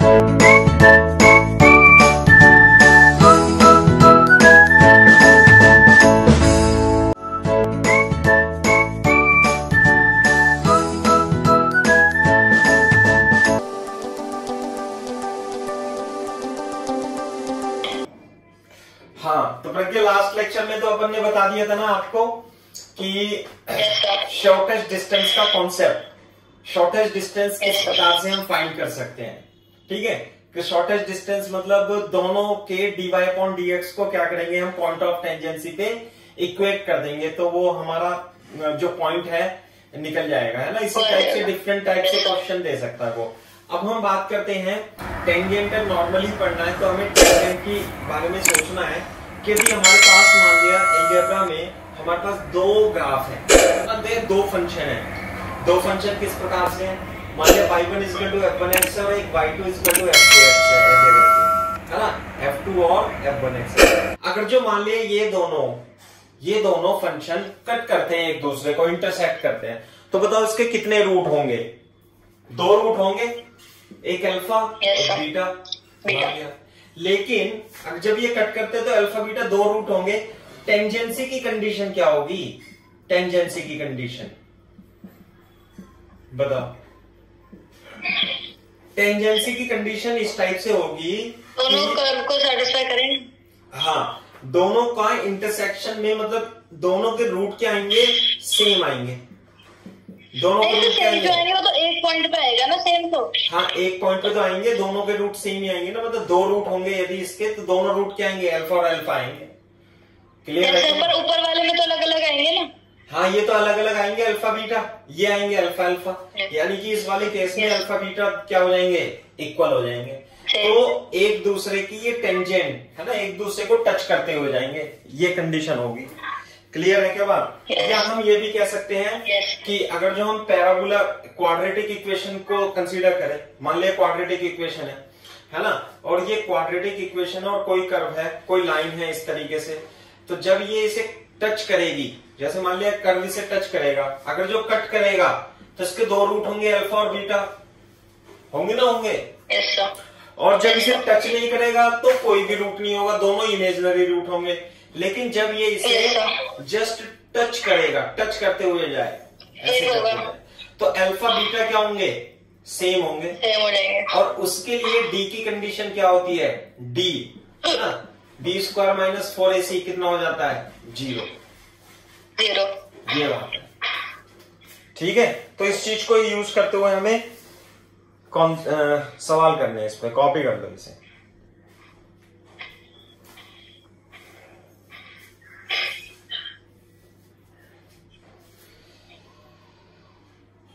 हाँ, तो प्रज्ञा last lecture में तो अपन ने बता दिया था ना आपको कि शॉर्टेस्ट डिस्टेंस का कॉन्सेप्ट, शॉर्टेस्ट डिस्टेंस किस प्रकार से हम फाइंड कर सकते हैं। ठीक है, कि शॉर्टेस्ट डिस्टेंस मतलब दोनों के dy/dx को क्या करेंगे हम पॉइंट ऑफ टेंजेंसी पे इक्वेट कर देंगे, तो वो हमारा जो पॉइंट है निकल जाएगा, है ना। इसी टाइप से डिफरेंट टाइप से क्वेश्चन दे सकता है वो। अब हम बात करते हैं टेंजेंट नॉर्मली पढ़ना है तो हमें टेंजेंट के बारे में सोचना है कि यदि हमारे पास मान लिया अलजेब्रा में हमारे पास दो ग्राफ है, दो फंक्शन है। दो फंक्शन किस प्रकार से है, मान लिया y1 = f1x और एक y2 = f2x है ना, f2 और f1x। अगर जो मान लिया ये दोनों फंक्शन कट करते हैं, एक दूसरे को इंटरसेक्ट करते हैं, तो बताओ इसके कितने रूट होंगे। दो रूट होंगे, एक अल्फा और बीटा। लेकिन जब ये कट करते हैं तो अल्फा बीटा दो रूट होंगे। टेंजेंसी की कंडीशन क्या होगी, टेंजेंसी की कंडीशन बताओ। टेंजेंसी की कंडीशन इस टाइप से होगी, दोनों कर्व को सेटिस्फाई करें। हाँ, दोनों का इंटरसेक्शन में मतलब दोनों के रूट क्या आएंगे, सेम आएंगे। दोनों के रूट क्या आएंगे, वो तो एक पॉइंट पे आएगा ना सेम तो। हाँ, एक पॉइंट पे तो आएंगे, दोनों के रूट सेम ही आएंगे ना, मतलब दो रूट होंगे यदि इसके, तो दोनों रूट क्या आएंगे, अल्फा और अल्फा आएंगे। क्लियर है? पर ऊपर वाले में तो अलग अलग आएंगे ना। हाँ, ये तो अलग अलग आएंगे, अल्फा बीटा, ये आएंगे अल्फा अल्फा, यानी कि इस वाले केस में अल्फा बीटा क्या हो जाएंगे, इक्वल हो जाएंगे। तो एक दूसरे की ये टेंजेंट है ना, एक दूसरे को टच करते हुए जाएंगे, ये कंडीशन होगी। क्लियर है क्या बात। या हम ये भी कह सकते हैं कि अगर जो हम पैराबोला क्वाड्रेटिक इक्वेशन को कंसीडर करें, मान लिया क्वाड्रेटिक इक्वेशन है ना, और ये क्वाड्रेटिक इक्वेशन और कोई कर्व है, कोई लाइन है इस तरीके से, तो जब ये इसे टच करेगी, जैसे मान लिया कर्व इसे टच करेगा, अगर जो कट करेगा तो इसके दो रूट होंगे, अल्फा और बीटा होंगे ना, होंगे। और जब इसे टच नहीं करेगा तो कोई भी रूट नहीं होगा, दोनों इमेजिनरी रूट होंगे। लेकिन जब ये इसे जस्ट टच करेगा, टच करते हुए जाए, ऐसे करते जाए, तो अल्फा बीटा क्या होंगे, सेम होंगे। और उसके लिए डी की कंडीशन क्या होती है, डी है ना, b² - 4ac कितना हो जाता है, 0। ये बात है। ठीक है, तो इस चीज को यूज करते हुए हमें सवाल करने हैं, इस पे कॉपी कर दो इसे।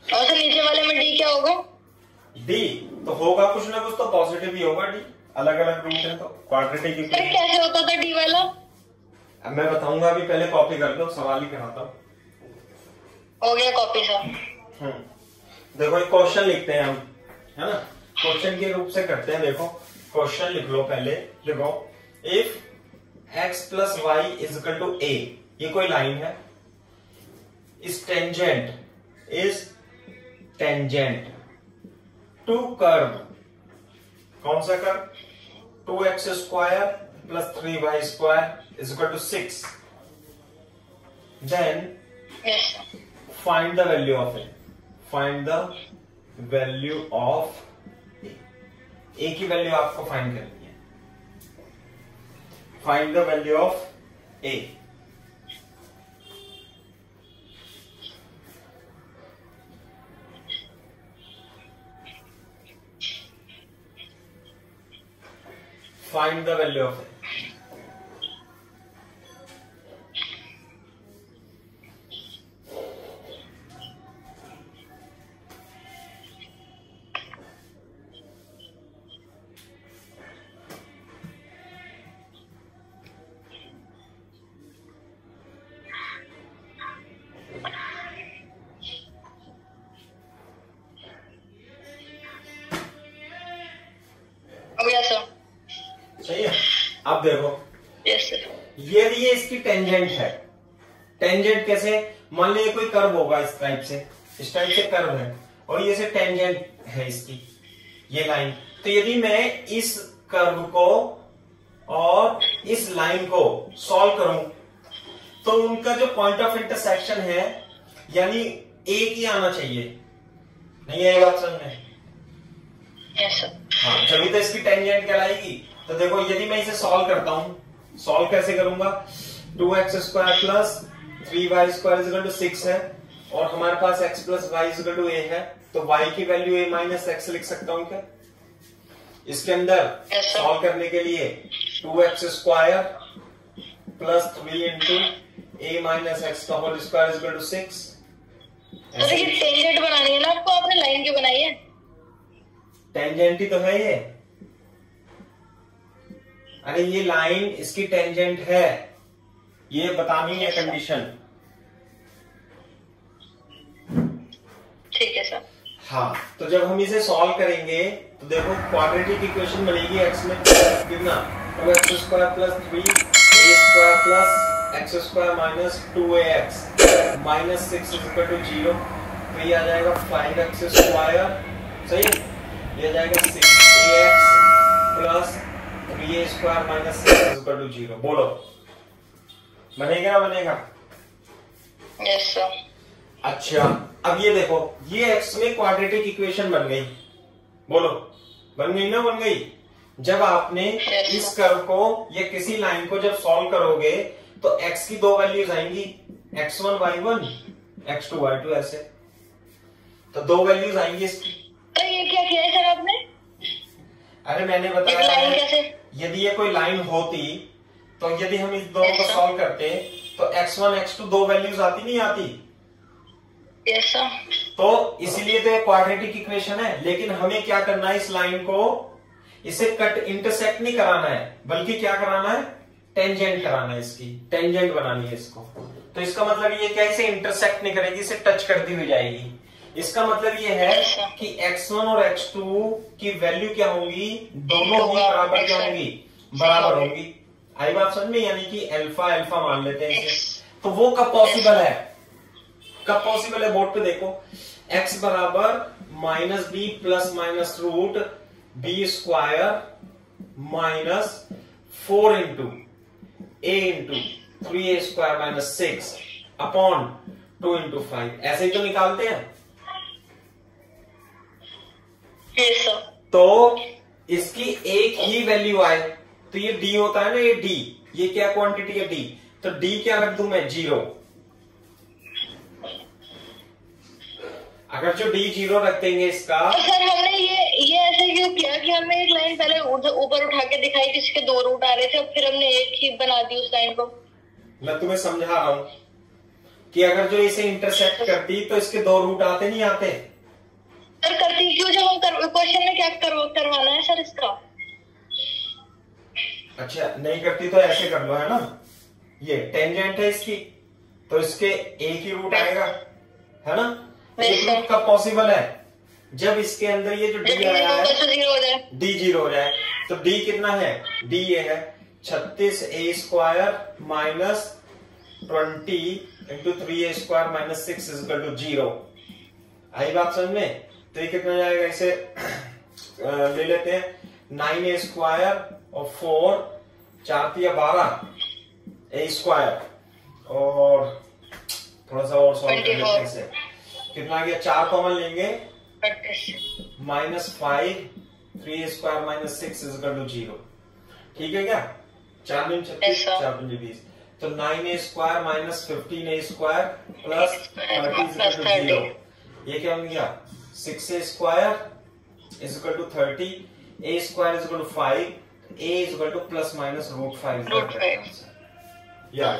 और तो नीचे वाले में डी क्या होगा, डी तो होगा कुछ ना कुछ तो पॉजिटिव ही होगा, डी अलग अलग रूट है तो क्वाड्रेटिक इक्वेशन। कैसे होता था डी वाला, अब मैं बताऊंगा, अभी पहले कॉपी कर दो, सवाल ही कराता हूँ। हो गया कॉपी सर। देखो एक क्वेश्चन लिखते हैं हम, है ना, क्वेश्चन के रूप से करते हैं। देखो क्वेश्चन लिख लो, पहले लिखो इफ x + y = a, ये कोई लाइन है, इस टेंजेंट टू कर्व, कौन सा curve, 2x² + 3y² = 6, then find the value of it, find the value of a की वैल्यू आपको फाइंड करनी है, find the value of a। Find the value of a। सही है। अब देखो, यस सर, ये इसकी टेंजेंट है। टेंजेंट कैसे, मान लीजिए कोई कर्व होगा इस टाइप से कर्व है, और ये से टेंजेंट है इसकी, ये लाइन तो यदि मैं इस कर्व को और इस लाइन को सॉल्व करूं तो उनका जो पॉइंट ऑफ इंटरसेक्शन है यानी एक ही आना चाहिए, नहीं है ये बात समझ में? यस हाँ, जब तो इसकी टेंजेंट कहलाएगी। तो देखो यदि मैं इसे सॉल्व करता हूं, सॉल्व कैसे करूंगा, 2x² plus 3y² equal to 6 है और हमारे पास x plus y equal to a है, तो y की वैल्यू a माइनस एक्स लिख सकता हूं क्या इसके अंदर? सॉल्व करने के लिए 2x² plus 3 into a minus x का होल स्क्वायर इक्वल टू 6। तो ये टेंजेंट बनानी है ना आपको, आपने लाइन क्यों बनाई है? टेंजेंट ही तो है ये। अरे ये लाइन इसकी टेंजेंट है, ये बतानी है कंडीशन। ठीक है सर। हाँ, तो जब हम इसे सॉल्व करेंगे तो देखो क्वाड्रेटिक इक्वेशन बनेगी x में कितना, 2x² plus 3a² plus x² minus 2ax minus 6 equal to 0। तो ये आ जाएगा 5x², सही है, ये आ जाएगा 6ax plus 3a² minus 6 equal to 0। बोलो बनेगा ना बनेगा? Yes sir. अच्छा, अब ये देखो ये x में क्वाड्रेटिक इक्वेशन बन गई, बोलो बन गई ना? बन गई। जब आपने इस कर्व को या किसी लाइन को जब सॉल्व करोगे तो x की दो वैल्यूज आएंगी, x1 y1 x2 y2, ऐसे तो दो वैल्यूज आएंगी इसकी। तो ये क्या किया है सर आपने? अरे मैंने बताया लाइन कैसे? यदि ये कोई लाइन होती तो यदि हम इस दोनों को सॉल्व करते तो x1 x2 दो वैल्यूज आती नहीं आती? Yes sir. तो इसीलिए तो ये क्वाड्रेटिक इक्वेशन है। लेकिन हमें क्या करना है, इस लाइन को इसे कट इंटरसेक्ट नहीं कराना है, बल्कि क्या कराना है, टेंजेंट कराना है, इसकी टेंजेंट बनानी है इसको। तो इसका मतलब ये क्या, इसे इंटरसेक्ट नहीं करेगी, इसे टच करती हुई जाएगी। इसका मतलब ये है कि x1 और x2 की वैल्यू क्या होंगी, दोनों ही बराबर क्या होंगी, बराबर होंगी। आई बात समझ में? यानी कि अल्फा अल्फा मान लेते हैं इसे। तो वो कब पॉसिबल है, कब पॉसिबल है बोर्ड पे देखो, x बराबर minus b plus minus root b square minus 4 into a into 3a² minus 6 upon 2 into 5, ऐसे ही तो निकालते हैं। Yes sir. तो इसकी एक ही वैल्यू आए तो ये d होता है ना, ये d, ये क्या क्वांटिटी है d, तो d क्या रख दूं मैं, 0। अगर जो d 0 रख देंगे इसका, तो सर हमने ये ऐसे क्यों किया कि हमने एक लाइन पहले ऊपर उठा के दिखाई जिसके दो रूट आ रहे थे, फिर हमने एक ही बना दी उस लाइन को। मैं तुम्हें समझा रहा हूं कि अगर जो इसे इंटरसेक्ट करती तो इसके दो रूट आते नहीं आते? सर करती क्यों, जब हम क्वेश्चन में क्या करवाना है सर इसका? अच्छा नहीं करती तो ऐसे कर लो, है ना, ये टेंजेंट है इसकी तो इसके एक ही रूट आएगा, है ना। एक रूट कब पॉसिबल है, जब इसके अंदर ये जो डी आया है डी 0 हो जाए। तो डी कितना है, डी ये है 36a² minus 20 into 3a² minus 6 equal to 0। आई बात समझ में? तो ये कितना जाएगा, इसे ले लेते हैं 9a² और 4 4 या 12 a² और थोड़ा सा और सॉल्व कर लेते हैं इसे, कितना आ गया, 4 कॉमन लेंगे -5 3a² माइनस 6 इक्वल टू 0। ठीक है क्या, 4 दूनी 36 4 दूनी 20, तो 9a² minus 15a² plus 30 equal to 0। ये क्या हो गया, 6a² is equal to 30, a² is equal to 5, a is equal to plus minus √5। या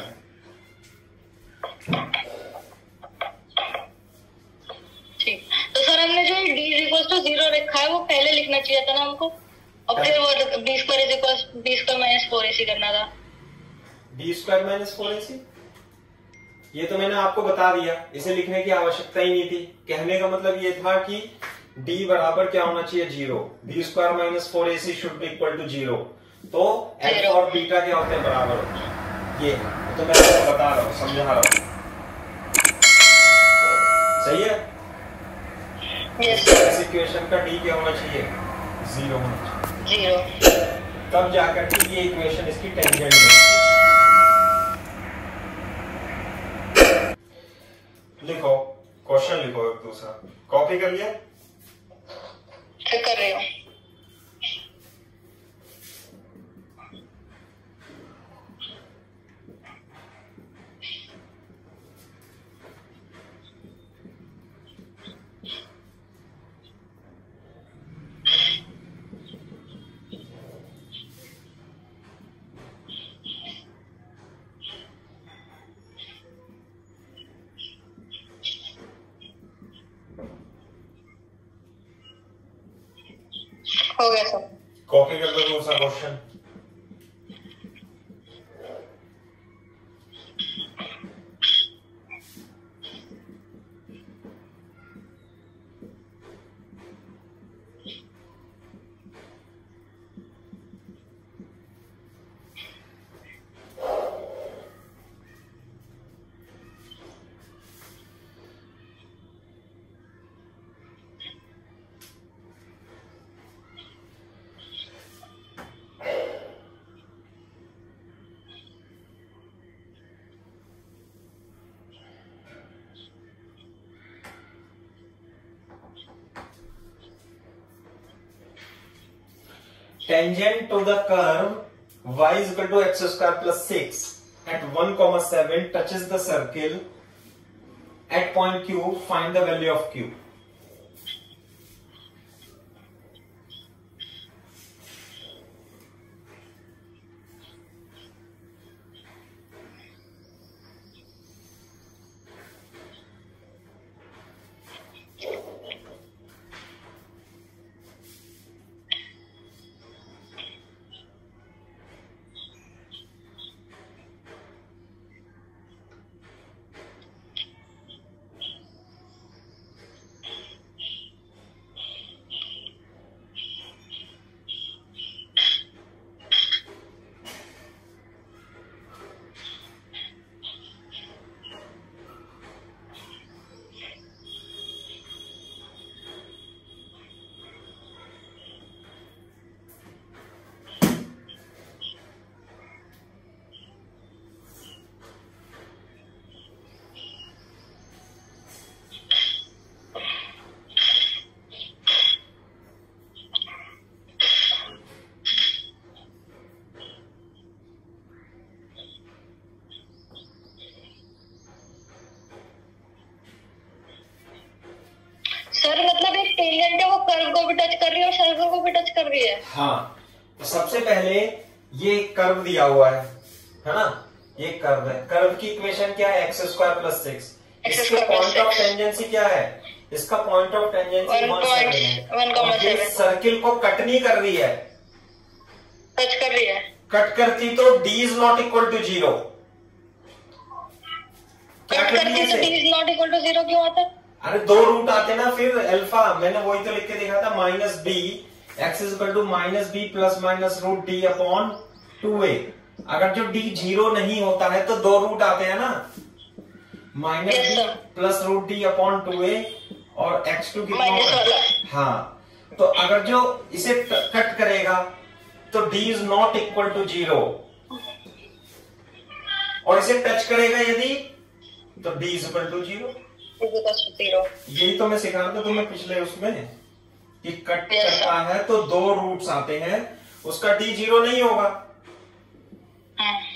ठीक। तो सर हमने जो d इक्वल टू 0 रखा है वो पहले लिखना चाहिए था ना हमको, और फिर वो b² माइनस 4ac करना था। b² माइनस 4ac ये तो मैंने आपको बता दिया, इसे लिखने की आवश्यकता ही नहीं थी। कहने का मतलब ये था कि d बराबर क्या होना चाहिए, 0। b² minus 4ac should be equal to 0। तो अल्फा और बीटा क्या होते हैं, बराबर होते हैं। ये तो मैं आपको बता रहा हूँ, समझा रहा हूँ, सही है। यस इस इक्वेशन का d क्या होना चाहिए, 0 0। तब जाकर के ये इक्वेशन इसकी टेंजेंट बनती है। लिखो क्वेश्चन, लिखो एक दूसरा, कॉपी कर लिया? चेक कर रही हूँ। हो गया सब। कॉपी कर दो दूसरा question. Tangent to the curve y is equal to x square plus 6 at 1,7 touches the circle at point Q. Find the value of Q. Sir मतलब एक टेंजेंट है वो कर्व को भी टच कर रही है और सर्कल को भी टच कर रही है। हाँ, तो सबसे पहले ये कर्व दिया हुआ है ना, ये कर्व है। कर्व की इक्वेशन क्या है? x square plus 6। इसका पॉइंट ऑफ टेंजेंसी क्या है? इसका पॉइंट ऑफ टेंजेंसी 1,7 है। सर्किल को कट नहीं कर रही है, टच कर रही है। कट करती तो d is not equal to 0। Cut करती तो d is not equal to 0 क्यों आता? अरे दो रूट आते ना फिर अल्फा, मैंने वही तो लिख के दिखा था, minus b x is equal to minus b plus minus root D upon 2a। अगर जो d 0 नहीं होता है तो दो रूट आते हैं ना, minus b plus root D upon 2a और x2 कितना होगा? हाँ, तो अगर जो इसे कट करेगा तो d is not equal to 0 और इसे टच करेगा यदि तो d इज इक्वल टू 0। यही तो मैं सिखा रहा था तुम्हें पिछले उसमें कि कट करता है तो दो रूट्स आते हैं, उसका d 0 नहीं होगा,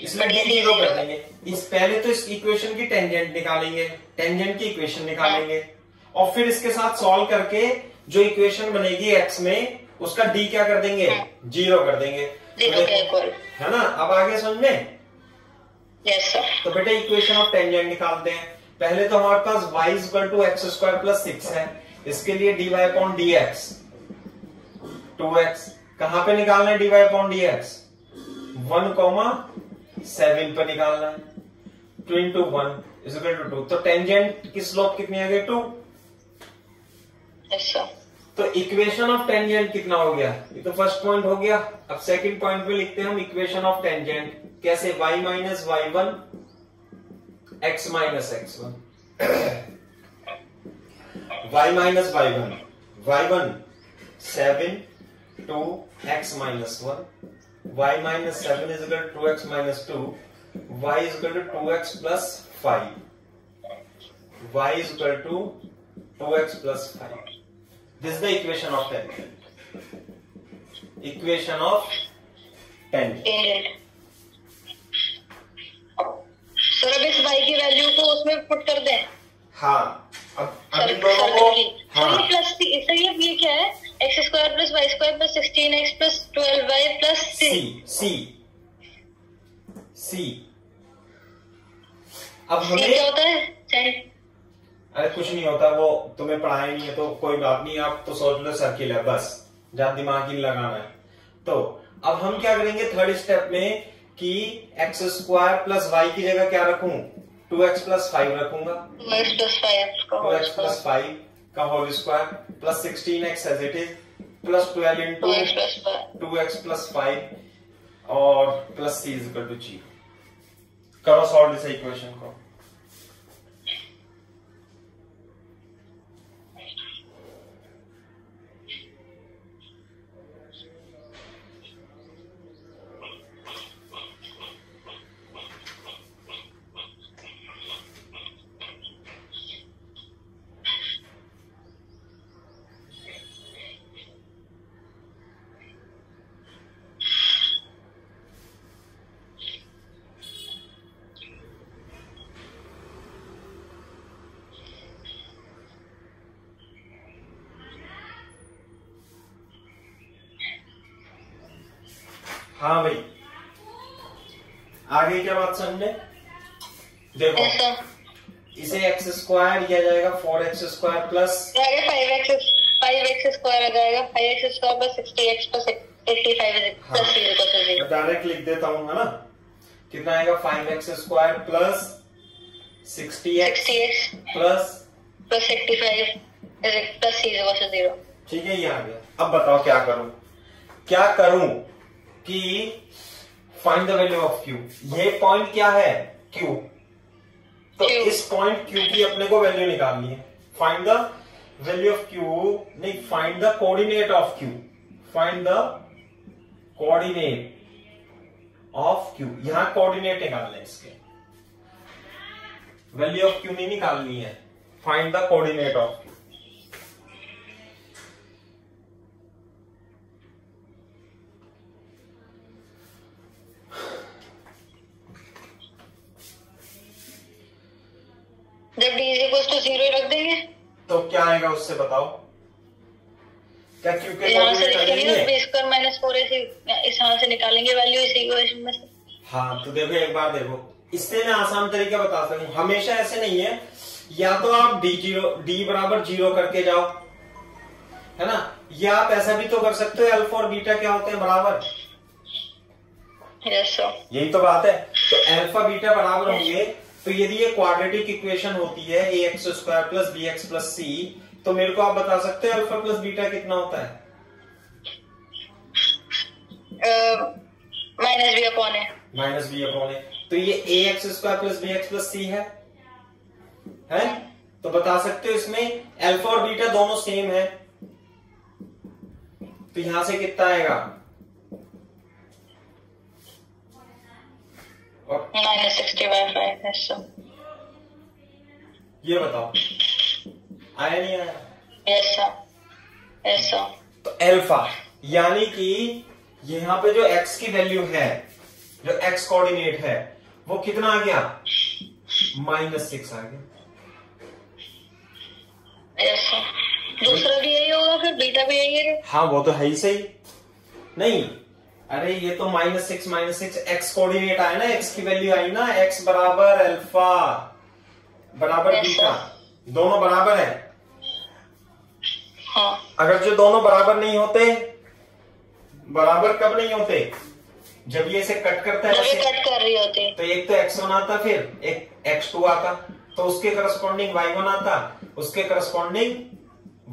इसमें d 0 कर देंगे। इस पहले तो इस इक्वेशन की टेंजेंट निकालेंगे, टेंजेंट की इक्वेशन निकालेंगे और फिर इसके साथ सॉल्व करके जो इक्वेशन बनेगी x में उसका d क्या कर देंगे? 0 कर देंगे, है ना। अब आगे समझ में? Yes sir. तो बेटा इक्वेशन ऑफ टेंजेंट निकालते हैं। पहले तो हमारे पास y is equal to x square plus 6 है, इसके लिए dy अपॉन dx 2x। कहां पे निकालना है dy अपॉन dx? 1,7 पे निकालना है। 2 into 1 इज इक्वल टू 2। तो टेंजेंट की स्लोप कितनी आ गई? 2। Yes sir. तो इक्वेशन ऑफ टेंजेंट कितना हो गया? ये तो फर्स्ट पॉइंट हो गया। अब सेकंड पॉइंट पे लिखते हैं हम इक्वेशन ऑफ टेंजेंट। कैसे? y minus y1 x minus x1 y minus y1 7 2x minus 1, y minus 7 is equal to 2x minus 2, y is equal to 2x plus 5, y is equal to 2x plus 5. This is the equation of tangent. Equation of tangent. Sir अब इस y की value को उसमें put कर दें। हाँ, अब इन दोनों को हाँ प्लस सर ये क्या है, x square plus y square plus 16x plus 12y plus C. अब हमें क्या होता है? अरे कुछ नहीं होता, वो तुम्हें पढ़ाया नहीं है तो कोई बात नहीं, आप तो सोच लो सर्किल है बस, जब दिमाग ही लगाना है। तो अब हम क्या करेंगे थर्ड स्टेप में कि एक्स स्क्वायर प्लस वाई की जगह क्या रखूं, 2x प्लस 5 रखूंगा, 2x प्लस 5 का whole square plus 16x as it is plus 12 into 2x plus 5 और plus c is equal to 0। करो सॉल्व इस इक्वेशन को। हाँ भाई, आगे क्या बात समझे? देखो इसे एक्स स्क्वायर किया जाएगा 4x square plus 5x square आ जाएगा 5x square plus 60x plus 85 plus 0। Direct लिख देता हूँ, है ना? कितना आएगा 5x square plus 60x plus 85 plus 0। ठीक है, ये आ गया। अब बताओ क्या करूं कि find the value of Q। ये पॉइंट क्या है? Q। तो इस पॉइंट Q की अपने को वैल्यू निकालनी है। Find the value of Q, नहीं, find the coordinate of Q। Find the coordinate of Q। यहां कोऑर्डिनेट निकालने इसके, वैल्यू ऑफ Q नहीं निकालनी है, find the coordinate of Q। जब d = 0 रख देंगे तो क्या आएगा उससे बताओ? क्या Q के यहाँ से निकालेंगे b² - 4ac, इस यहाँ से निकालेंगे वैल्यू इस इक्वेशन में से। हाँ, तो देखो एक बार देखो, इससे मैं आसान तरीका बताता हूँ। हमेशा ऐसे नहीं है, या तो आप d बराबर 0 करके जाओ, है ना, या आप ऐसा भी तो कर सकते हो, अल्फा और बीटा क्या होते हैं? बराबर। यस सर, यही तो बात है। तो अल्फा बीटा बराबर होंगे, तो यदि ये क्वाड्रेटिक इक्वेशन होती है ax square plus bx plus c, तो मेरे को आप बता सकते हैं अल्फा प्लस बीटा कितना होता है? माइनस बी अपॉन ए। तो ये ax square plus bx plus c है? तो बता सकते हो इसमें अल्फा और बीटा दोनों सेम है, तो यहां से कितना आएगा? -60/5। ये बताओ, आया नहीं आया? Yes sir. तो अल्फा यानी कि यहां पे जो x की वैल्यू है, जो x कोऑर्डिनेट है, वो कितना आ गया? -6 आ गया। Yes sir. दूसरा भी यही होगा, फिर बीटा भी यही है। हाँ, वो तो है ही सही। नहीं, अरे ये तो -6 x कोऑर्डिनेट आया ना, x की वैल्यू आई ना, x बराबर अल्फा बराबर बीटा, दोनों बराबर है। हाँ। अगर जो दोनों बराबर नहीं होते, बराबर कब नहीं होते? जब ये इसे कट करता है, कट कर रही होती, तो एक तो x1 आता, फिर एक x2 आता, तो उसके करस्पॉन्डिंग y1 आता, उसके करस्पॉन्डिंग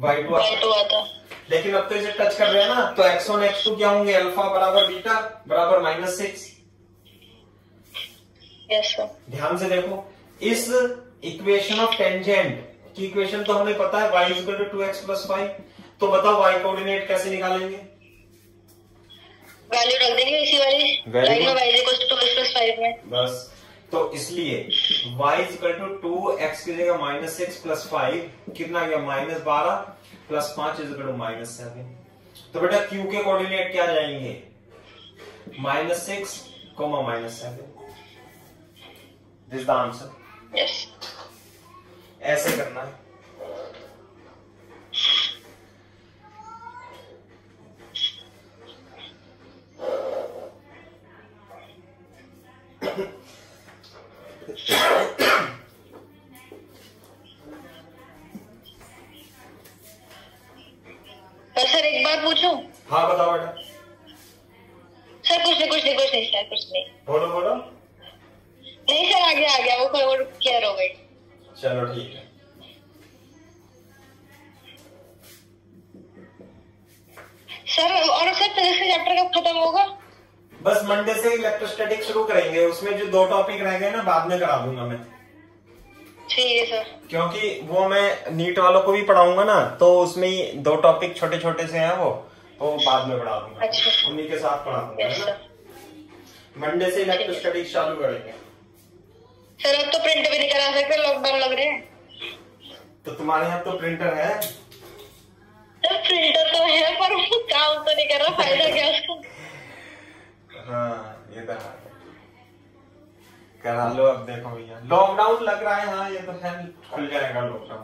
y2 आता। लेकिन अब तो इसे टच कर रहे हैं ना, तो x1 x2 क्या होंगे? अल्फा बराबर बीटा बराबर -6। Yes sir. ध्यान से देखो, इस इक्वेशन ऑफ टेंजेंट की इक्वेशन तो हमें पता है y = 2x + 5। तो बताओ y कोऑर्डिनेट कैसे निकालेंगे? लाइन में y इक्वल टू 2x+5 में। बस, तो इसलिए y इक्वल टू 2x की जगह -6 + 5 कितना गया, -12 + 5 इक्वल टू -7। तो बेटा q के कोऑर्डिनेट क्या जाएंगे, -6, -7। This the answer. यस, ऐसे करना है। सर एक बात पूछूं? हाँ बताओ बेटा। सर कुछ नहीं सर, कुछ नहीं। बोलो बोलो। नहीं सर, आ गया वो क्लियर हो गई। चलो ठीक है। सर और सर फिजिक्स का चैप्टर कब खत्म होगा? बस मंडे से इलेक्ट्रोस्टैटिक शुरू करेंगे, उसमें जो 2 टॉपिक रह गए ना बाद में करा दूंगा मैं। ठीक है सर। क्योंकि वो मैं नीट वालों को भी पढ़ाऊंगा ना, तो उसमें ही 2 टॉपिक छोटे छोटे से हैं वो, तो बाद में पढ़ा दूंगा। अच्छा, उन्हीं के साथ पढ़ा दूंगा यस सर। मंडे से इलेक्ट्रोस्टैटिक चालू करेंगे। सर अब तो प्रिंट भी नहीं करा सकते, लॉकडाउन लग रहे हैं। तो तुम्हारे यहाँ तो प्रिंटर है? सर प्रिंटर तो है पर वो काम तो नहीं कर रहा, फायदा क्या उसको? हाँ ये तो है, करा लो। अब देखो भैया लॉकडाउन लग रहा है, हाँ ये तो है, खुल जाएगा लॉकडाउन।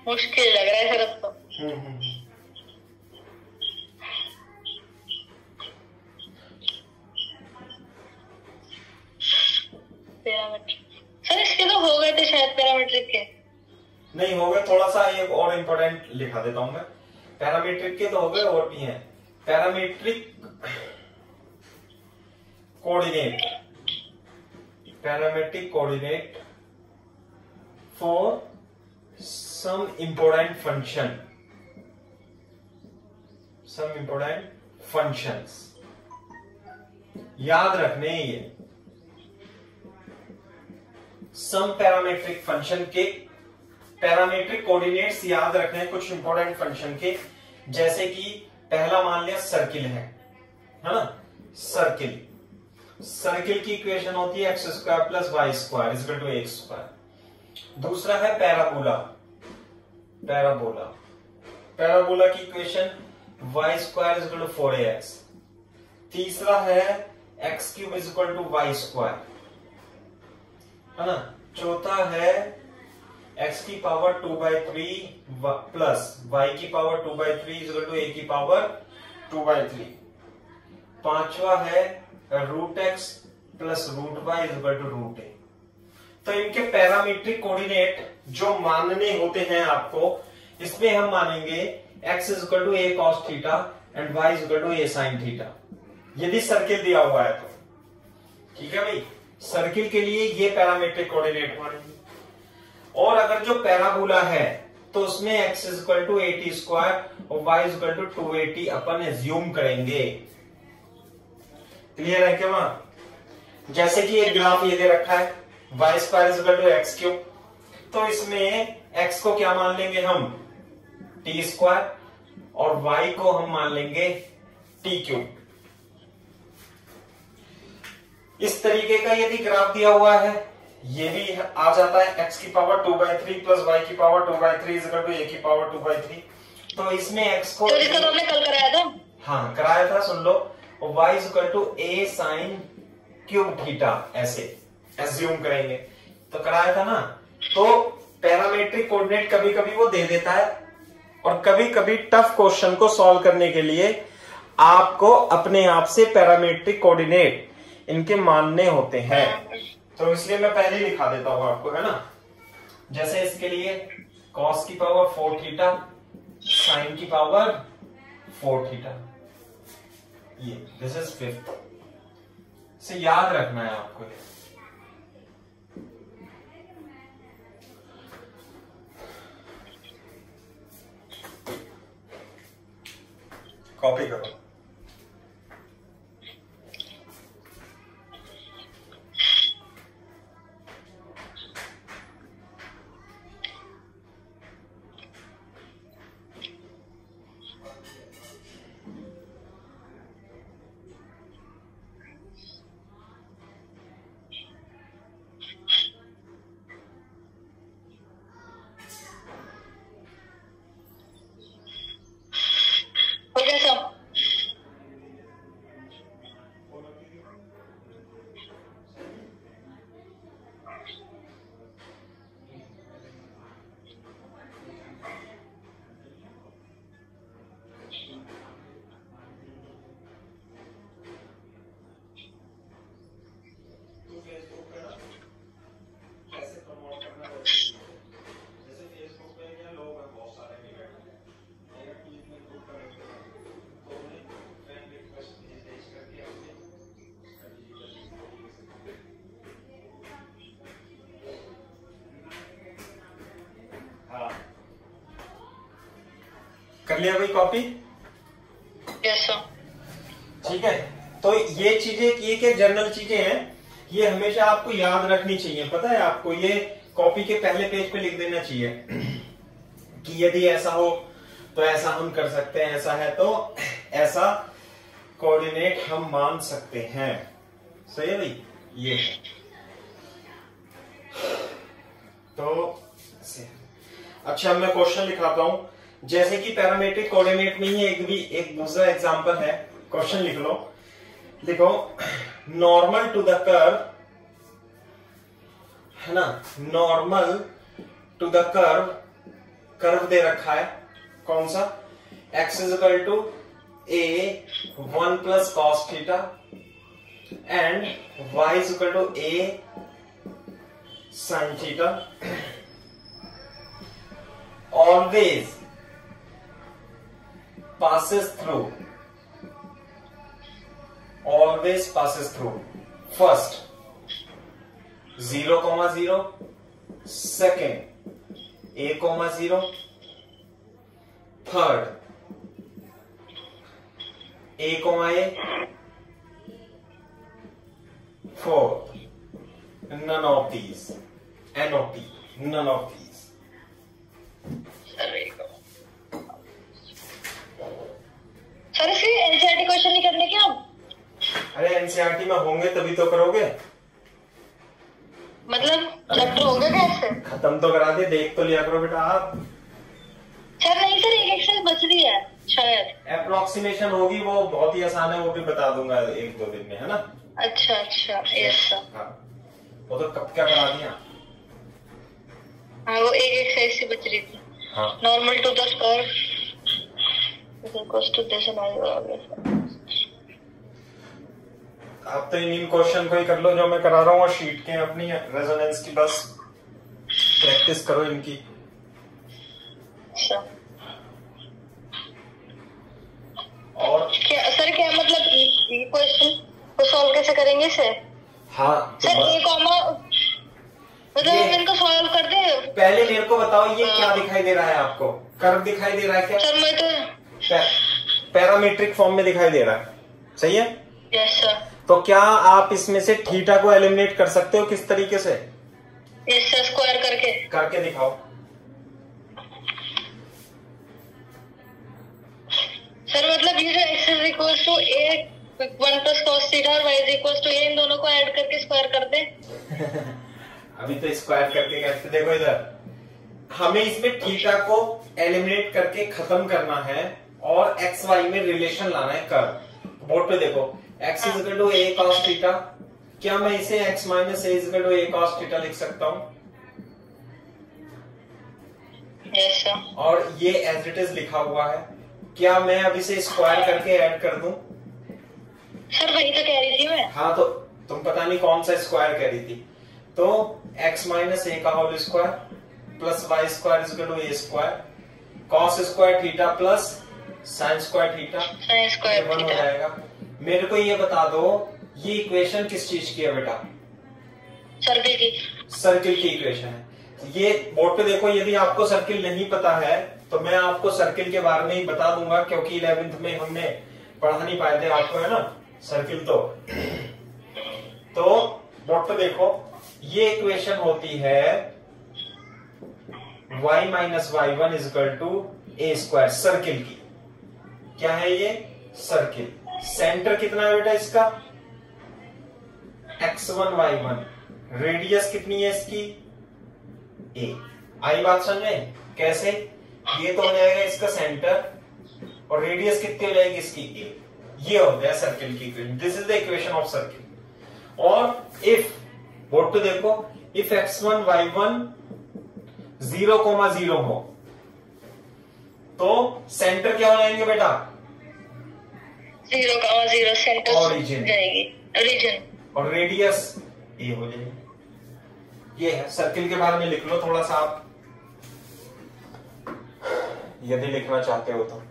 मुश्किल लग रहा है सर अब तो। पैरामीट्रिक सर इसके तो हो गए थे शायद, पैरामीट्रिक के नहीं हो गए। थोड़ा सा एक और इम्पोर्टेंट लिखा देता हूं मैं। पैरामीट्रिक के तो हो गए, और भी हैं। Parametric coordinate for some important functions याद रखने हैं ये। सम पैरामीट्रिक फंक्शन के पैरामीट्रिक कोऑर्डिनेट्स याद रखने हैं कुछ इंपॉर्टेंट फंक्शन के। जैसे कि पहला मान लिया सर्किल है ना। सर्किल की इक्वेशन होती है x² + y² = x²। दूसरा है पैराबोला की इक्वेशन y² = 4ax। तीसरा है x³ = y², है ना। चौथा है x⁻²³ प्लस y⁻²³ = a⁻²3। पांचवा है √x + √y = √a। तो इनके पैरामीट्रिक कोऑर्डिनेट जो मानने होते हैं आपको, इसमें हम मानेंगे x = a cos theta and y = a sin theta, यदि सर्किल दिया हुआ है तो। ठीक है भाई, सर्किल के लिए ये पैरामीट्रिक कोऑर्डिनेट मानेंगे। और अगर जो पैराबोला है तो उसमें x = at² और y = 2at अपन एज्यूम करेंगे। क्लियर है क्या वहां? जैसे कि एक ग्राफ ये दे रखा है y² = x³, तो इसमें x को क्या मान लेंगे हम, t² और y को हम मान लेंगे t³। इस तरीके का यदि ग्राफ दिया हुआ है, ये भी आ जाता है x⁻² प्लस y⁻² = a⁻²3। तो इसमें x को, तो इसका तो हमने कल कराया था। हाँ कराया था, सुन लो। और y = a sin³ थीटा ऐसे एज्यूम करेंगे, तो कराया था ना। तो पैरामीट्रिक कोऑर्डिनेट कभी कभी वो दे देता है, और कभी कभी टफ क्वेश्चन को सॉल्व करने के लिए आपको अपने आप से पैरामीट्रिक कोऑर्डिनेट इनके मानने होते हैं। तो इसलिए मैं पहले ही लिखा देता हूं आपको, है ना। जैसे इसके लिए cos⁻4 थीटा sin⁻4 थीटा, ये दिस इज 5th से याद रखना है आपको। कॉपी करो। कर लिया भाई कॉपी? Yes sir. ठीक है, तो ये चीजें, ये क्या जनरल चीजें हैं, ये हमेशा आपको याद रखनी चाहिए। पता है आपको, ये कॉपी के पहले पेज पे लिख देना चाहिए कि यदि ऐसा हो तो ऐसा हम कर सकते हैं, ऐसा है तो ऐसा कोऑर्डिनेट हम मान सकते हैं। सही है भाई? ये है। तो अच्छा, मैं क्वेश्चन लिखाता हूं। जैसे कि पैरामीट्रिक कोऑर्डिनेट में ही एक दूसरा एग्जांपल है, क्वेश्चन लिख लो। देखो, नॉर्मल टू द कर्व, है ना, नॉर्मल टू द कर्व दे रखा है, कौन सा? x is equal to a 1 plus cos theta and y is equal to a sin theta. Always passes through first 0, 0, second a, 0, third a, fourth none of these, NOT, none of these। Sir इसके NCERT question नहीं करने क्या? अरे NCERT में होंगे तभी तो करोगे। मतलब चैप्टर होगा कैसे? खत्म तो करा दे, देख तो लिया करो बेटा आप। सर नहीं सर, एक एक्सरसाइज बच रही है शायद। अप्रोक्सीमेशन होगी, वो बहुत ही आसान है, वो भी बता दूंगा 1-2 दिन में, है ना? अच्छा अच्छा, यस सर। हाँ, वो तो कब क्या करा दिया। हाँ, वो एक एक्सरसाइज से बच रही थी। हाँ, normal to the curve equals to this and आप तो इन क्वेश्चन को ही कर लो जो मैं करा रहा हूँ, और शीट के अपनी रेजोनेंस की बस प्रैक्टिस करो इनकी। अच्छा, और क्या सर, क्या मतलब ये क्वेश्चन को सॉल्व कैसे करेंगे इसे? हाँ तो सर ए कॉमा, मतलब हम इनको सॉल्व कर दे। पहले मेरे को बताओ, ये क्या दिखाई दे रहा है आपको? कर्व दिखाई दे रहा है क्या? सर मैं तो पैरामीट्रिक फॉर्म में दिखाई दे रहा है, सही है? Yes sir. तो क्या आप इसमें से थीटा को एलिमिनेट कर सकते हो? किस तरीके से? यस सर, स्क्वायर करके दिखाओ। सर मतलब ये जो x is equal to a 1 plus cos theta और y is equal to a, इन दोनों को ऐड करके स्क्वायर कर दे। अभी तो स्क्वायर करके कैसे, देखो इधर हमें इसमें थीटा को एलिमिनेट करके खत्म करना है और एक्स वाई में रिलेशन लाना है कर्व। बोर्ड पे देखो, x is equal to a cos theta, क्या मैं इसे x minus a is equal to a cos theta लिख सकता हूं? Yes sir. और ये एज इट इज लिखा हुआ है, क्या मैं अब इसे स्क्वायर करके ऐड कर दूं? सर वही तो कह रही थी मैं। हाँ, तो तुम पता नहीं कौन सा स्क्वायर कह रही थी। तो x माइनस a का whole square plus y square is equal to a square cos square theta plus sine square theta, sine square हो जाएगा। मेरे को ये बता दो, ये इक्वेशन किस चीज की है बेटा? सर्किल की। सर्किल की इक्वेशन है। ये बोर्ड पे देखो, यदि आपको सर्किल नहीं पता है तो मैं आपको सर्किल के बारे में ही बता दूंगा, क्योंकि 11th में हमने पढ़ा नहीं पाए थे आपको, है ना, सर्किल। तो बोर्ड पे देखो, ये इक्वेशन होती है y minus y one is equal to a square, circle की। क्या है ये? सर्किल। सेंटर कितना है बेटा इसका? x1 y1। रेडियस कितनी है इसकी? a। आई बात समझे कैसे? ये तो हो जाएगा इसका सेंटर और रेडियस कितनी हो जाएगी इसकी? a। ये हो गया सर्किल की equation. This is the equation of circle. और इफ, बोर्ड पे देखो, इफ x1 y1 0,0 हो तो सेंटर क्या हो जाएंगे बेटा? 0,0 सेंटर Origin। जाएगी, रीजन। और रेडियस ए हो जाएगी। ये है सर्किल के बारे में, लिख लो थोड़ा सा आप, यदि लिखना चाहते हो तो।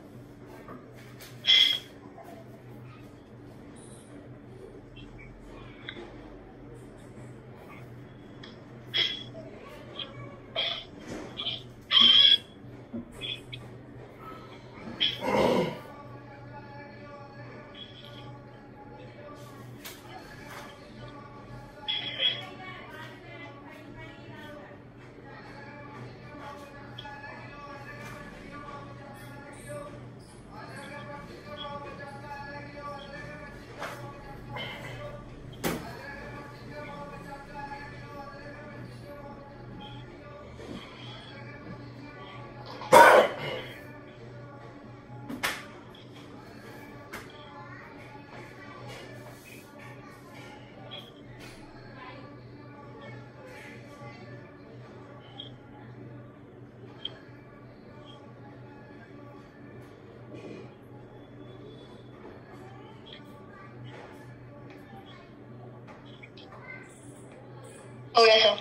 हो गया सर।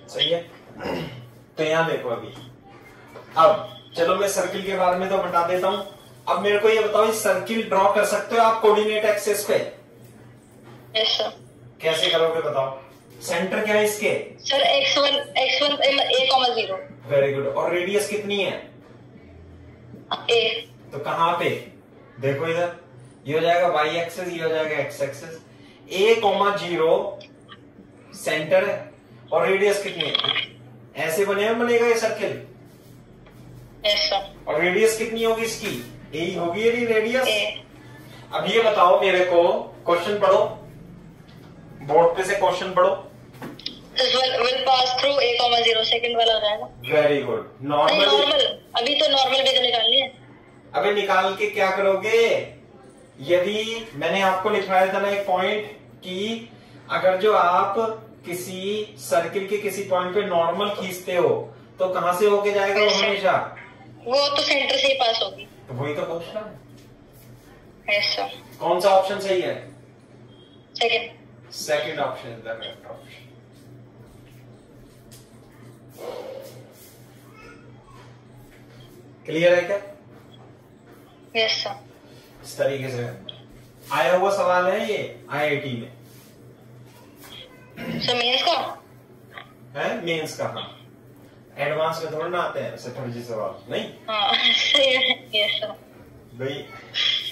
सही है। तो यहाँ देखो अभी, अब चलो मैं सर्किल के बारे में तो बता देता हूं। अब मेरे को ये बताओ, इस सर्किल ड्रॉ कर सकते हो आप कोऑर्डिनेट एक्सिस पे? Yes sir. कैसे करोगे बताओ? सेंटर क्या है इसके? Sir x1 a,0। Very good. और रेडियस कितनी है? a। तो कहां पे? देखो इधर, ये हो जाएगा y एक्सिस, ये हो जाएगा x एक्सिस। a,0 सेंटर है और रेडियस कितनी है? ऐसे बनेगा ये सर्किल। Yes sir. और रेडियस कितनी होगी इसकी? यही होगी ये रेडियस। अब ये बताओ मेरे को, क्वेश्चन पढ़ो, बोर्ड पे से क्वेश्चन पढ़ो। will pass through a,0 second वाला हो जाएगा। Very good. नॉर्मल, अभी तो नॉर्मल भी तो निकालनी है। अबे निकाल के क्या करोगे? यदि मैंने आपको लिखवाया था ना एक पॉइंट कि अगर जो आप किसी सर्किल के किसी पॉइंट पे नॉर्मल खींचते हो तो कहां से होके जाएगा वो हमेशा? वो तो सेंटर से ही पास होगी। तो वही तो पूछ रहा है। Yes sir. कौन सा ऑप्शन सही है? Second option is the correct option. Clear है क्या? Yes sir. इस तरीके से आया हुआ सवाल है ये IIT में। सर मेंस का है? मेंस का। हाँ, एडवांस में थोड़ा ना आते हैं ऐसे फर्जी सवाल, नहीं? हाँ सही है। Yes sir. भाई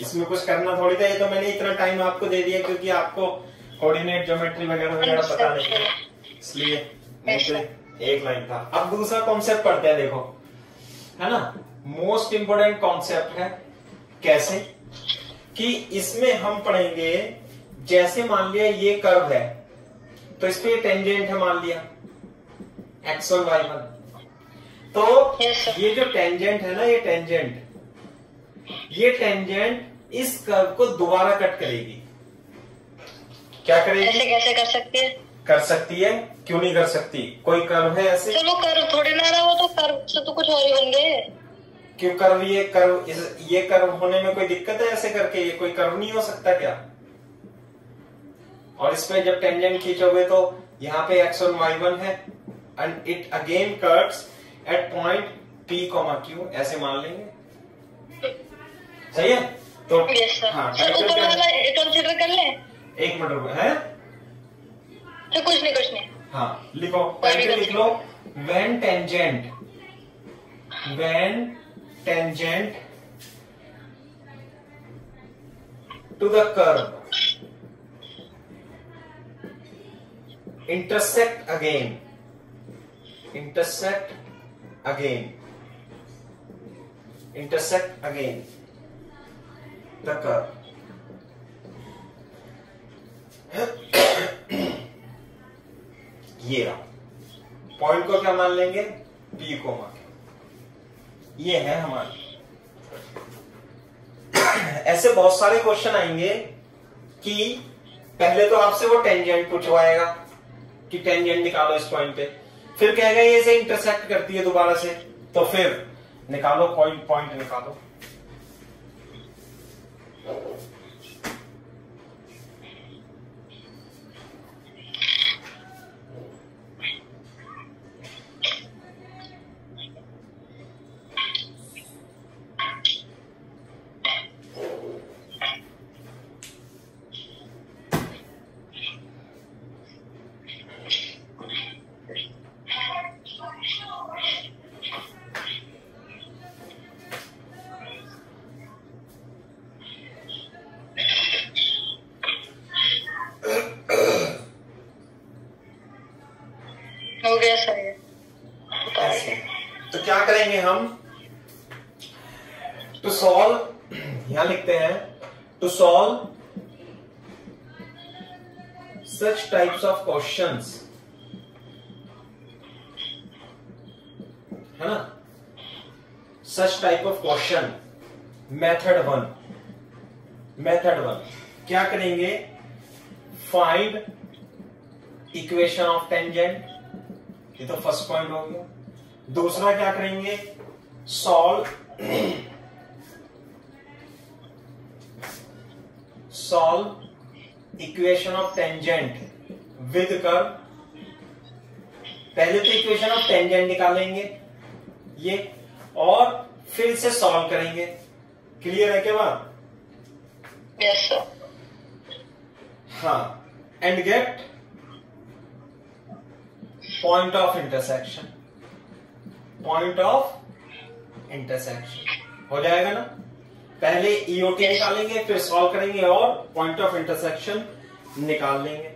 इसमें कुछ करना थोड़ी था, ये तो मैंने इतना टाइम आपको दे दिया क्योंकि आपको कोऑर्डिनेट ज्योमेट्री वगैरह पता नहीं है, इसलिए एक लाइन था। अब दूसरा कॉन्सेप्ट पढ़ते हैं, देखो, है ना, मोस्ट इंपोर्टेंट कॉन्सेप्ट है। कैसे? कि इसमें हम पढ़ेंगे, जैसे मान लिया ये कर्व है तो इस पे टेंजेंट है, मान लिया x1 y1, तो ये जो टेंजेंट है ना, ये टेंजेंट इस कर्व को दोबारा कट करेगी। क्या करेगी? ऐसे कैसे कर सकती है? कर सकती है, क्यों नहीं कर सकती? कोई कर्व है ऐसे? सर वो कर्व थोड़ी ना रहा, वो तो कर्व से तो कुछ और ही बन गए। क्यों कर्व? ये कर्व होने में कोई दिक्कत है? ऐसे करके ये कोई कर्व नहीं हो सकता क्या? और इस पे जब टेंजेंट खींचोगे तो यहाँ पे x1 y1 है and it again cuts at point P, Q, ऐसे मान लेंगे। सही है? तो हाँ, सर ऊपर वाला कंसीडर कर ले। एक मिनट रुको, है तो कुछ नहीं। हाँ लिखो, पहले लिख लो, when tangent to the curve intersect again the curve, ये रहा पॉइंट को क्या मान लेंगे? P को मान, ये है हमारा। ऐसे बहुत सारे क्वेश्चन आएंगे कि पहले तो आपसे वो टेंजेंट पूछवाएगा कि टेंजेंट निकालो इस पॉइंट पे, फिर कहेगा ये इसे इंटरसेक्ट करती है दोबारा से, तो फिर निकालो पॉइंट निकालो। हो गया सर ये। तो क्या करेंगे हम? टू सॉल्व, यहां लिखते हैं, to solve such types of questions, है ना, such type of question, method one क्या करेंगे? फाइंड इक्वेशन ऑफ टेंजेंट, ये तो फर्स्ट पॉइंट हो गया। दूसरा क्या करेंगे? Solve equation of tangent with curve, पहले तो इक्वेशन ऑफ टेंजेंट निकालेंगे ये, और फिर से सॉल्व करेंगे। क्लियर है क्या बात? Yes sir. हाँ, and get point of intersection. Point of intersection हो जाएगा ना। पहले ईओटी निकालेंगे, फिर सॉल्व करेंगे और पॉइंट ऑफ इंटरसेक्शन निकाल लेंगे।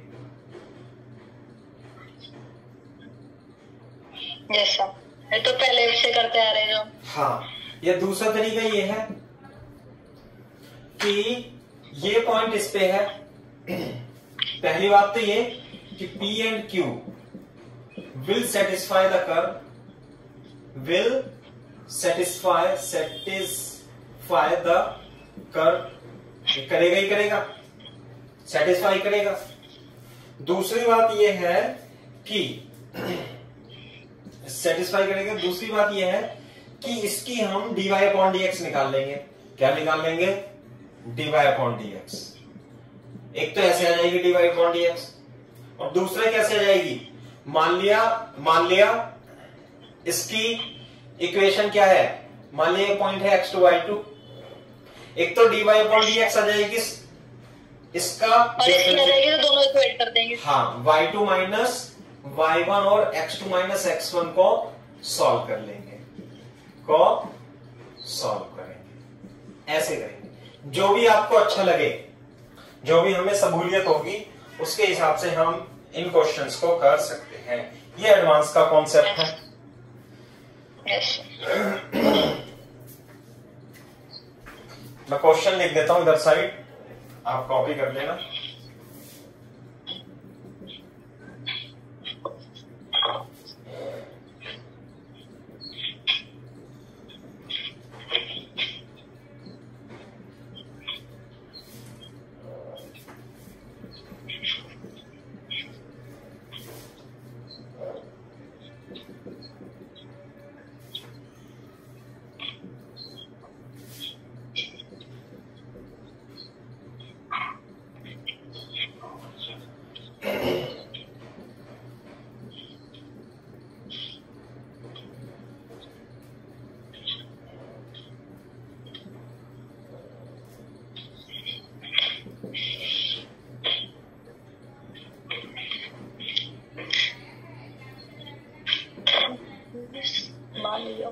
यस सर, ये तो पहले से करते आ रहे जो। हाँ, ये दूसरा तरीका ये है कि ये पॉइंट इस पे है। पहली बात तो ये कि P and Q will satisfy the curve, will satisfy the curve, ये करेगा ही करेगा, सेटिस्फाई करेगा। दूसरी बात ये है कि सेटिस्फाई करेगा। दूसरी बात ये है कि इसकी हम dy/dx निकाल लेंगे। क्या निकाल लेंगे? dy/dx। एक तो ऐसे आ जाएगी dy/dx, और दूसरा कैसे आ जाएगी? मान लिया इसकी इक्वेशन क्या है? मान लिया पॉइंट है x2 y2, एक तो dy/dx आ जाएगी, इसका और इसकी आ जाएगी तो दोनों इक्वेट कर देंगे। हाँ, y2 माइनस y1 और x2 माइनस x1 को सॉल्व कर लेंगे, ऐसे करेंगे। जो भी आपको अच्छा लगे, जो भी हमें सहूलियत होगी, उसके हिसाब से हम इन क्वेश्चंस को कर सकते हैं। ये एडवांस का कॉन्सेप्ट है। मैं क्वेश्चन लिख देता हूं इधर साइड, आप कॉपी कर लेना। मान लियो।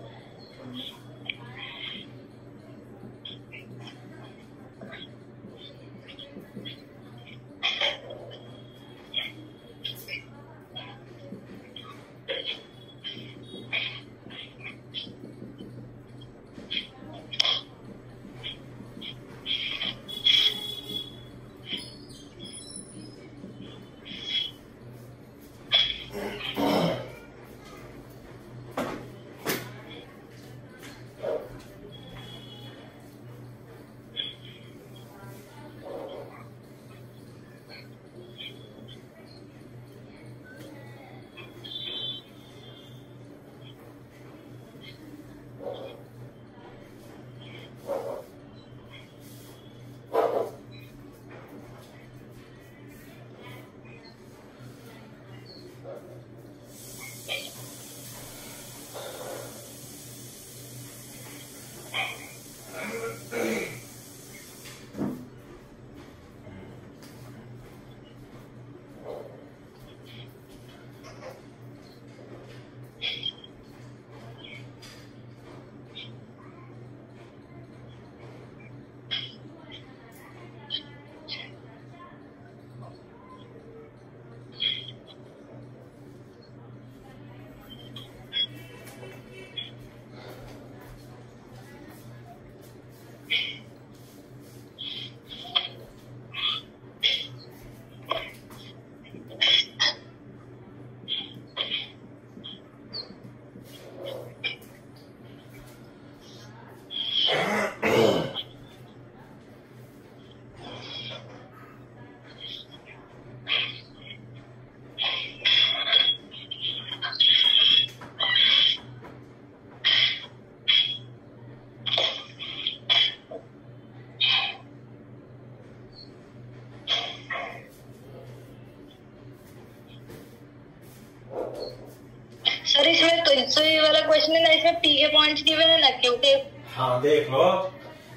उसमें ना इसमें पी के पॉइंट्स दिए हुए हैं ना क्यू के। हाँ देख लो,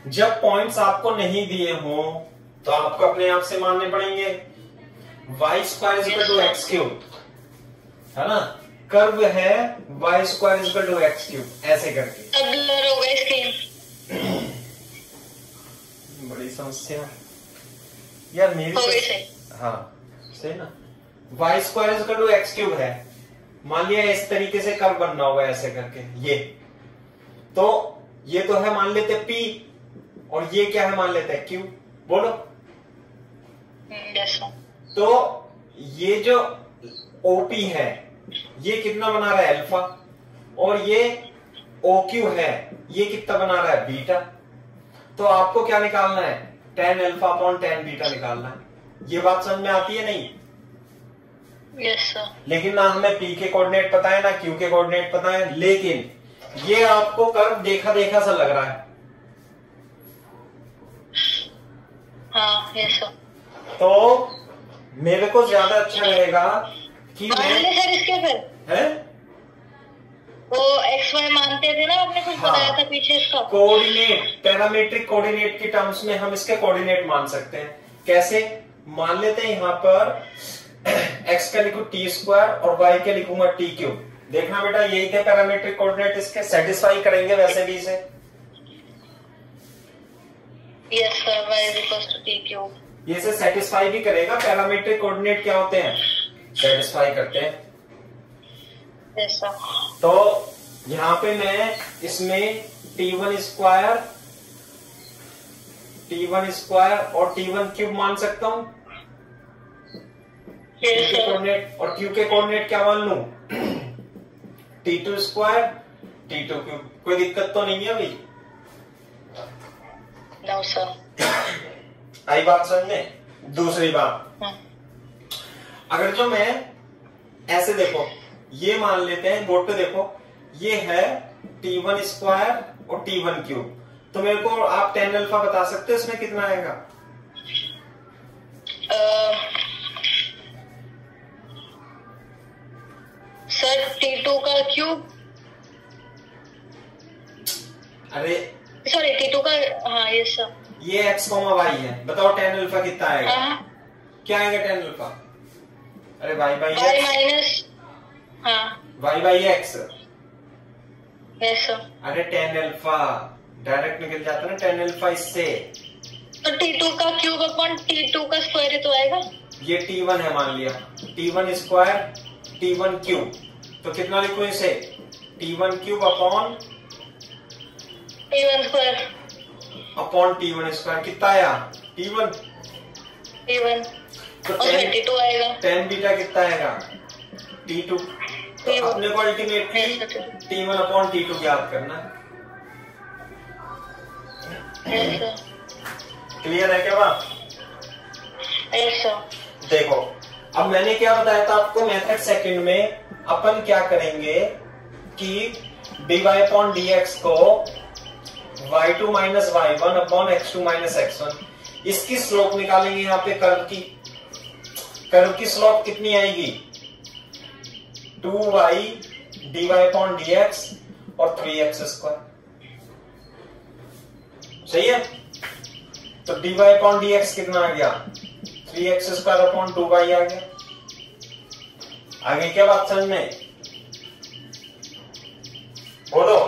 जब पॉइंट्स आपको नहीं दिए हो तो आपको अपने आप से मानने पड़ेंगे। Y square is equal to x cube, है ना, कर्व है y square is equal to x cube, ऐसे करके। अब ब्लर हो गई स्क्रीन, बड़ी समस्या यार मेरी हो गई सही। हाँ सही ना, y square is equal to x cube है, मान लिया इस तरीके से कर्व बनना होगा ऐसे करके, ये तो है मान लेते P, और ये क्या है मान लेते हैं Q, बोलो। यस। तो ये जो OP है ये कितना बना रहा है अल्फा, और ये OQ है ये कितना बना रहा है बीटा। तो आपको क्या निकालना है, tan alpha upon tan beta निकालना है। ये बात समझ में आती है नहीं? Yes sir. लेकिन ना हमें P के कोऑर्डिनेट पता है ना Q के कोऑर्डिनेट पता है, लेकिन ये आपको कर्व देखा देखा सा लग रहा है। हाँ यस सर। तो मेरे को ज्यादा अच्छा रहेगा कि मान ले सर इसके फिर है वो एक्स वाई मानते थे ना, आपने कुछ हाँ, बताया था पीछे इसका। कोऑर्डिनेट, पैरामीट्रिक कोऑर्डिनेट की टर्म्स में हम इसके कोऑर्डिनेट मान सकते हैं। कैसे मान लेते हैं, यहाँ पर x का लिखू टी स्क्वायर और y के लिखूंगा टी क्यूब। देखना बेटा यही थे पैरामीट्रिक कोऑर्डिनेट, इसके सेटिस्फाई करेंगे वैसे भी इसे। Yes sir, y is equal to t cube. ये से सेटिस्फाई भी करेगा। पैरामीट्रिक कोऑर्डिनेट क्या होते हैं, सेटिस्फाई करते हैं। Yes sir. तो यहां पे मैं इसमें T1 स्क्वायर और T1 क्यूब मान सकता हूं। Yes sir. कोऑर्डिनेट और Q के कोऑर्डिनेट क्या मान लूं, T2 स्क्वायर T2 क्यूब। कोई दिक्कत तो नहीं है अभी? No sir. आई बात समझ में? दूसरी बात, अगर जो मैं ऐसे देखो ये मान लेते हैं, गोट पे देखो ये है T1 स्क्वायर और T1 क्यूब, तो मेरे को आप tan अल्फा बता सकते हो इसमें कितना आएगा? सर T2 का क्यूब, अरे सॉरी T2 का, हाँ यस सर। ये x, y है, बताओ tan अल्फा कितना आएगा? क्या आएगा tan अल्फा? अरे y बाई y माइनस, हाँ y by x। Yes sir. अरे tan अल्फा डायरेक्ट निकल जाता है ना tan अल्फा इससे। तो T2 का क्यूब अपॉन T2 का स्क्वायर ही तो आएगा। ये T1 है मान लिया, T1 स्क्वायर T1 क्यूब, तो कितना लिखो इसे, T1 cube upon T1 square upon T1 square. कितना आया T1? तो और T2 आएगा। tan बीटा कितना आएगा T2। तो अपने को अल्टीमेटली T1 अपॉन T2 याद करना। क्लियर है क्या बात? Yes sir. देखो अब मैंने क्या बताया था आपको, मेथड सेकंड में अपन क्या करेंगे कि dy अपॉन dx को y2 minus y1 upon x2 minus x1, इसकी स्लोप निकालेंगे। यहाँ पे कर्व की स्लोप कितनी आएगी, 2y dy अपॉन dx और 3x स्क्वायर। सही है? तो dy अपॉन dx कितना आ गया, 3x स्क्वायर अपॉन 2y आ गया। आगे क्या बात समझ में, बोलो।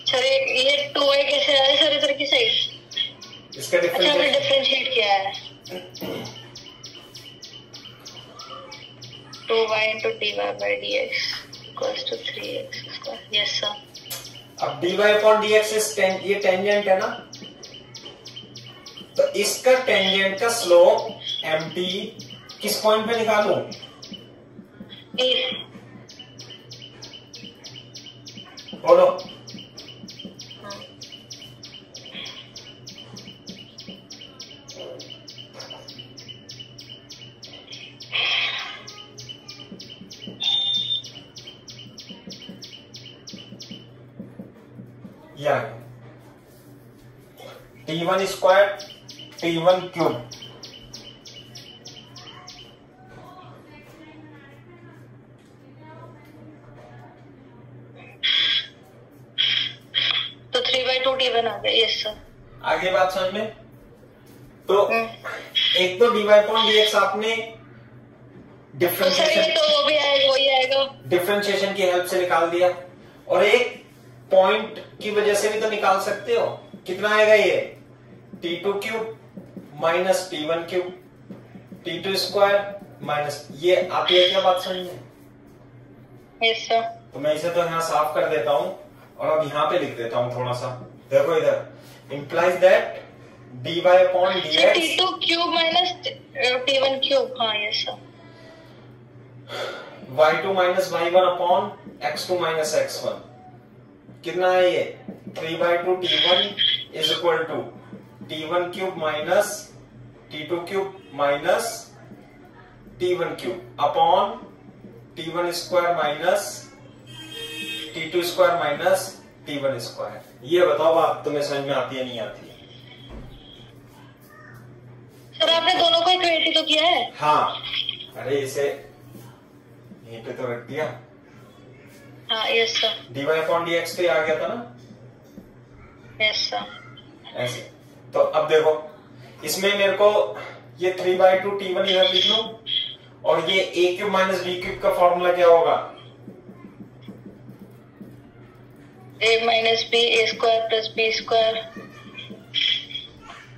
सर ये 2y कैसे आया सर इधर की साइड? इसका डिफरेंशिएट किया है, 2y into dy by dx equals to 3x square। Yes sir. अब dy अपॉन dx ये टेंजेंट है ना, तो इसका टेंजेंट का स्लोप mt किस पॉइंट पे निकालूं, बोलो। T1 square T1 cube, T1 आ गया। Yes sir. आगे बात समझ में? तो एक तो dy/dx आपने डिफरेंशिएशन, तो वो भी आएगा, वही आएगा, डिफरेंशिएशन की हेल्प से निकाल दिया, और एक पॉइंट की वजह से भी तो निकाल सकते हो। कितना आएगा ये? T2 cube minus T1 cube, T2 square minus, ये आती है क्या बात समझ में? Yes sir. तो मैं इसे तो यहाँ साफ कर देता हूं और अब यहाँ पे लिख देता हूं थोड़ा सा। देखो इधर, implies that dy/dx T2 cube minus T1 cube. हाँ yes sir. y2 minus y1 upon x2 minus x1, कितना है ये? 3/2 T1 is equal to T1 cube minus T2 cube minus T1 cube upon T1 square minus T2 square minus T1 square. ये बताओ बात तुम्हें समझ में आती है नहीं आती है? सर आपने दोनों को इक्वेट ही तो किया है। हाँ, अरे इसे यहीं पे तो रख दिया। हाँ यस सर। dy/dx पे आ गया था ना? Yes sir. ऐसे तो अब देखो, इसमें मेरे को ये 3/2 T1 इधर लिख लूं, और ये a cube minus b cube का फॉर्मूला क्या होगा? a minus b a square plus b square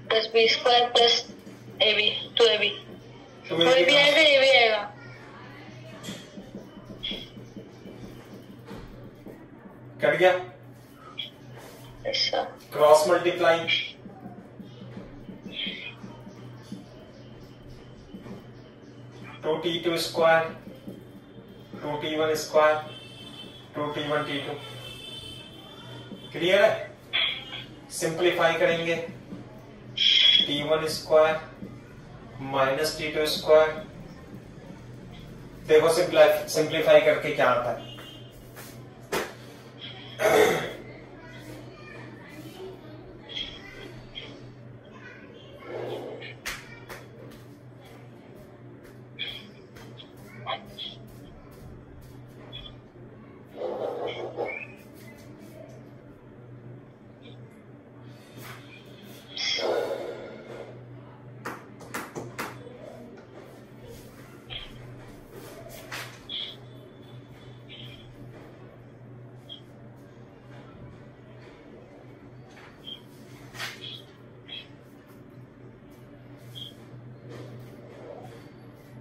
plus b square plus a b, 2ab। तो कोई भी आएगा, ये भी आएगा। कट गया? ऐसा cross multiply, two T2 square 2T1 square 2T1 T2। Clear है? सिंप्लीफाई करेंगे, T1 square minus T2 square. देखो सिंप्लीफाई करके क्या आता है।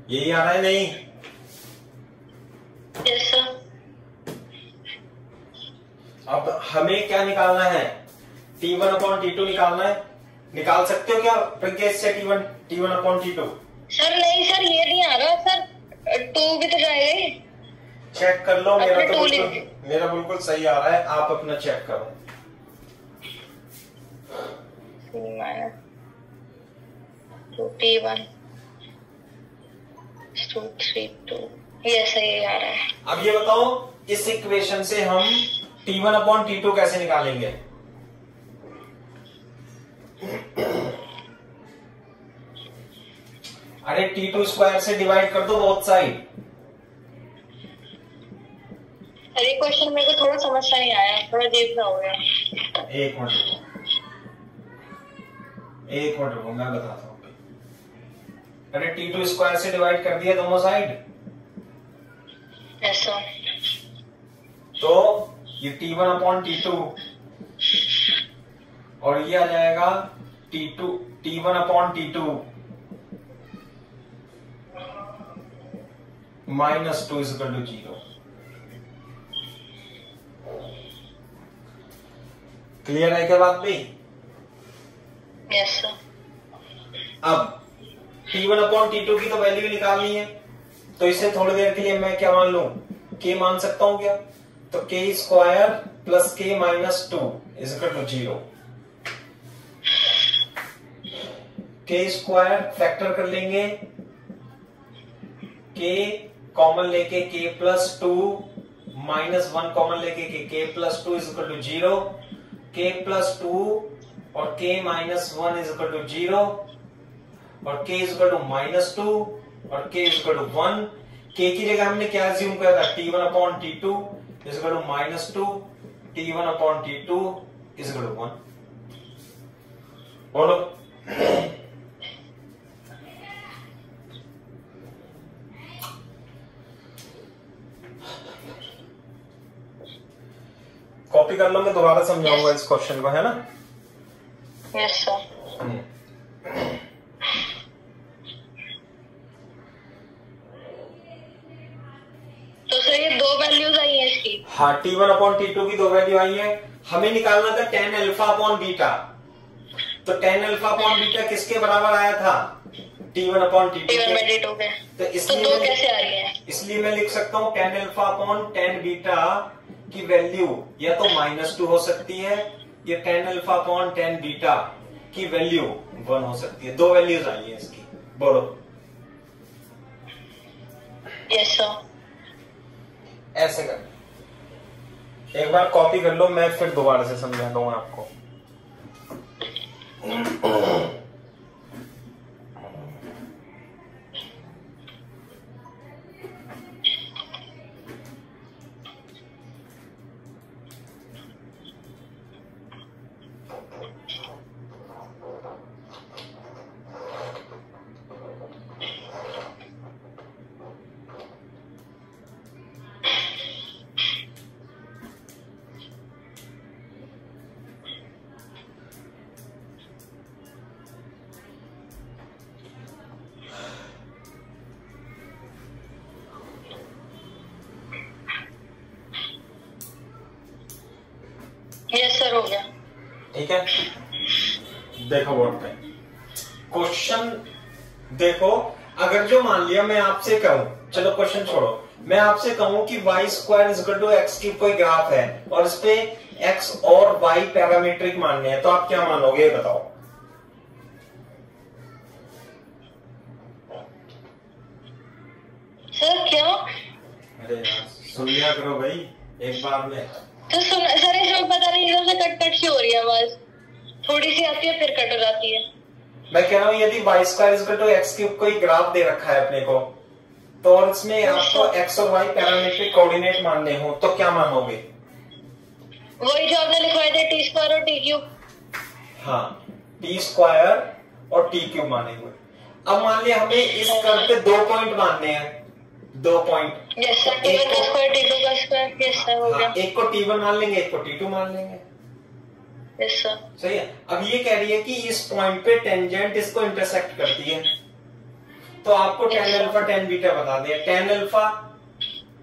यही आ रहा है नहीं? Yes sir. अब हमें क्या निकालना है? T1/T2 निकालना है। निकाल सकते हो क्या प्रज्ञेश से T1/T2? सर नहीं सर, ये नहीं आ रहा सर, 2 भी तो जाएगा ही। चेक कर लो, मेरा तो अपने मेरा बिल्कुल सही आ रहा है, आप अपना चेक करो। माइनस 2T1 232, ये सही आ रहा है। अब ये बताओ, इस इक्वेशन से हम T1/T2 कैसे निकालेंगे? अरे T2 स्क्वायर से डिवाइड कर दो बोथ साइड। अरे क्वेश्चन मेरे को थोड़ा समझ नहीं आया, थोड़ा अजीब सा हो गया। एक मिनट रुको, मैं बताता हूँ। अरे T2 स्क्वायर से डिवाइड कर दिया दोनों साइड, ऐसा तो ये T1/T2 और ये आ जाएगा T1/T2 minus 2 is equal to 0। Clear है क्या बात भी? Yes sir. अब T1/T2 की तो वैल्यू निकालनी है, तो इसे थोड़ी देर के लिए मैं क्या मान लूं? K मान सकता हूं क्या? तो K square plus K minus 2 is equal to 0। K square factor कर लेंगे, K कॉमन लेके K प्लस 2 माइनस 1 कॉमन लेके K plus 2 is equal to 0। K plus 2 और K minus 1 is equal to 0 और K is equal to minus 2 और K is equal to 1। K की जगह हमने क्या अज्यूम किया था? T1/T2 is equal to minus 2 T1/T2 is equal to 1। बोलो। कॉपी कर लो, मैं दोबारा समझाऊंगा इस क्वेश्चन को, है ना? Yes sir. तो सर ये दो वैल्यूज आई है इसकी। हाँ, T1 अपॉन T2 की दो वैल्यू आई है। हमें निकालना था tan अल्फा अपॉन बीटा। तो tan अल्फा अपॉन बीटा किसके बराबर आया था? T1 अपॉन T2 के। तो इसलिए दो कैसे आ रही है? इसलिए मैं लिख सकता हूँ tan alpha upon tan beta की वैल्यू या तो -2 हो सकती है, या tan alpha upon tan beta की वैल्यू 1 हो सकती है। दो वैल्यूज आई है इसकी। बोलो। Yes sir. ऐसे कर, एक बार कॉपी कर लो, मैं फिर दोबारा से समझा दूंगा आपको। यस सर, हो गया। ठीक है, देखो बोर्ड पे क्वेश्चन देखो। अगर जो मान लिया मैं आपसे कहूं, चलो क्वेश्चन छोड़ो, मैं आपसे कहूं कि y square is equal to x cube कोई ग्राफ है और इस पे x और y पैरामीट्रिक मानने हैं, तो आप क्या मानोगे बताओ? सर क्या? अरे यार सुन लिया करो भाई एक बार में। तो सुन सर, इसमें पता नहीं एकदम से कट कट सी हो रही है आवाज, थोड़ी सी आती है फिर कट हो जाती है। मैं कह रहा हूँ यदि y square is equal to x cube कोई ग्राफ दे रखा है अपने को, तो और इसमें आपको x और y पैरामीट्रिक कोऑर्डिनेट मानने हो, तो क्या मानोगे? वही जो आपने लिखवाए थे टी स्क्वायर और टी क्यूब। हाँ, टी स्क्वायर और टी क्यूब मानेंगे। अब मान लिया हमें इस कर्व पे 2 पॉइंट मानने हैं, 2 पॉइंट। यस सर, T1 का स्क्वायर T2 का स्क्वायर। यस सर, हो गया। एक को T1 मान लेंगे, एक को T2 मान लेंगे। Yes sir. सही है। अब ये कह रही है कि इस पॉइंट पे टेंजेंट इसको इंटरसेक्ट करती है, तो आपको tan अल्फा tan बीटा बता दिया। tan अल्फा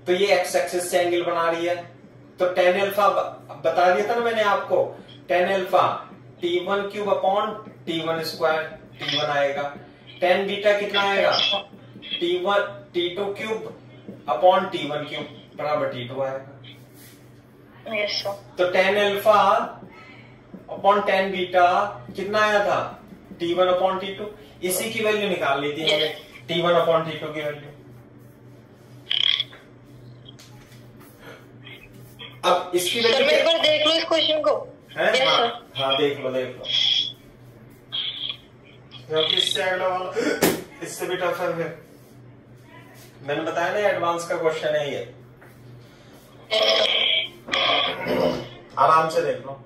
तो ये एक्स एक्सिस से एंगल बना रही है, तो tan अल्फा बता दिया था ना मैंने आपको। tan alpha T1 cube upon T1 square, T1 आएगा। tan बीटा कितना आएगा? T2 cube upon T1 cube बराबर T2 आएगा। Yes sir. तो tan alpha upon tan beta कितना आया था? T1 upon T2। इसी की वैल्यू निकाल ली थी हमने, T1 अपॉन T2 की वैल्यू। अब इसकी वैल्यू एक बार देख लो इस क्वेश्चन को। है? हाँ देख लो क्योंकि इससे अगला वाला इससे भी टफ है। फिर मैंने बताया ना एडवांस का क्वेश्चन है ये, आराम से देख लो।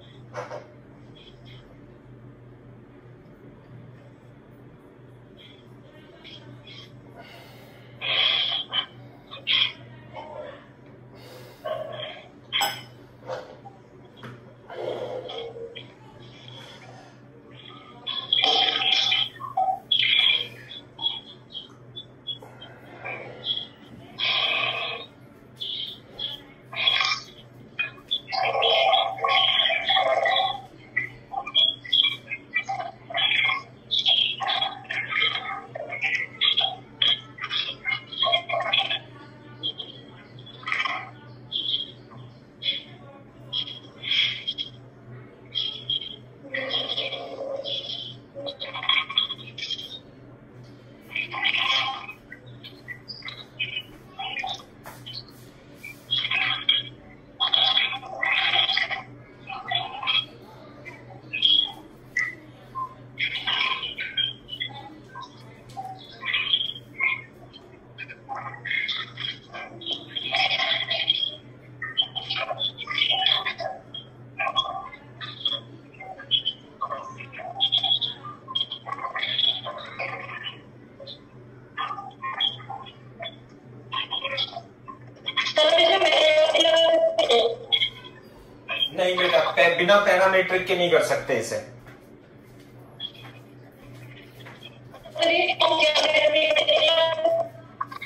नहीं बेटा, बिना पैरामीट्रिक के नहीं कर सकते इसे।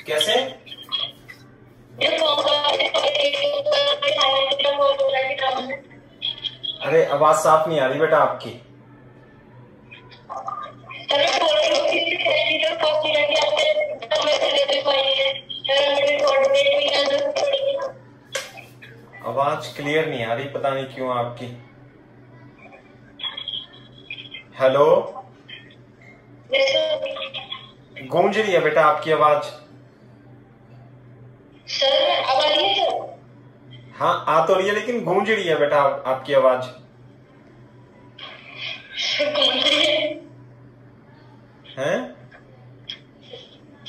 कैसे? अरे आवाज साफ नहीं आ रही बेटा आपकी। आवाज क्लियर नहीं आ रही, पता नहीं क्यों आपकी। हेलो, गूंज रही है बेटा आपकी आवाज। सर अब आ रही है सर? हाँ आ तो रही है, लेकिन गूंज रही है बेटा आपकी आवाज। हैं?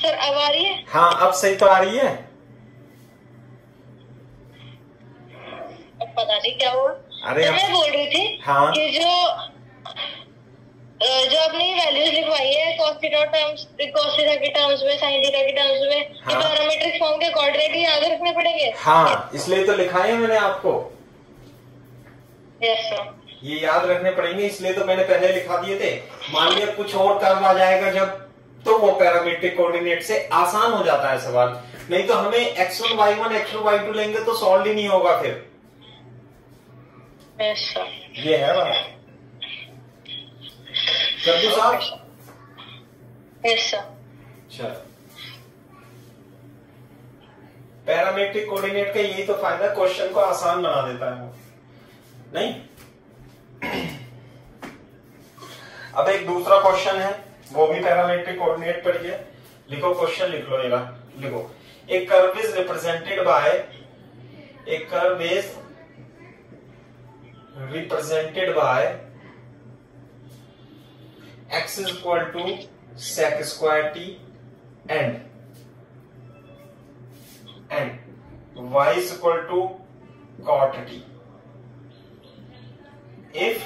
सर अब आ रही है? हाँ अब सही तो आ रही है। अब पता नहीं क्या हुआ। अरे मैं बोल रही थी हाँ कि जो आपने वैल्यूज लिखवाई है cos थीटा के टर्म्स में, sin थीटा के टर्म्स में, हाँ। पैरामीट्रिक फॉर्म के कोऑर्डिनेट याद रखने पड़ेंगे। हाँ, इसलिए तो लिखाए हैं मैंने आपको। Yes sir. ये याद रखने पड़ेंगे, इसलिए तो मैंने पहले लिखा दिए थे। मान लिया कुछ और कर्व आ जाएगा जब, तो वो पैरामीट्रिक कोऑर्डिनेट से आसान हो जाता है सवाल। नहीं तो हमें x1 y1 x2 y2 लेंगे तो सॉल्व ही नहीं होगा फिर। Yes sir. ये है बात। कर दो साहब? Yes sir. चलो, पैरामीट्रिक कोऑर्डिनेट का यही तो फायदा, क्वेश्चन को आसान बना देता है वो। नहीं? अब एक दूसरा क्वेश्चन है, वो भी पैरामीट्रिक कोऑर्डिनेट पर है। लिखो क्वेश्चन, लिख लो मेरा, लिखो। एक कर्व इज रिप्रेजेंटेड बाय, एक curve is represented by x is equal to sec square t and y is equal to cot t if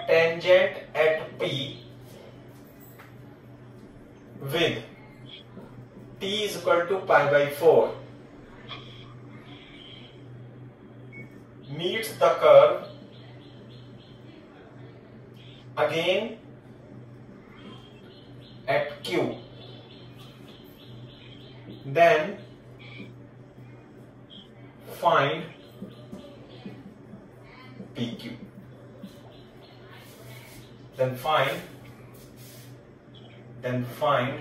tangent at p with t is equal to pi by 4 meets the curve again at Q, then find PQ. Then find PQ.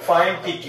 Find PQ.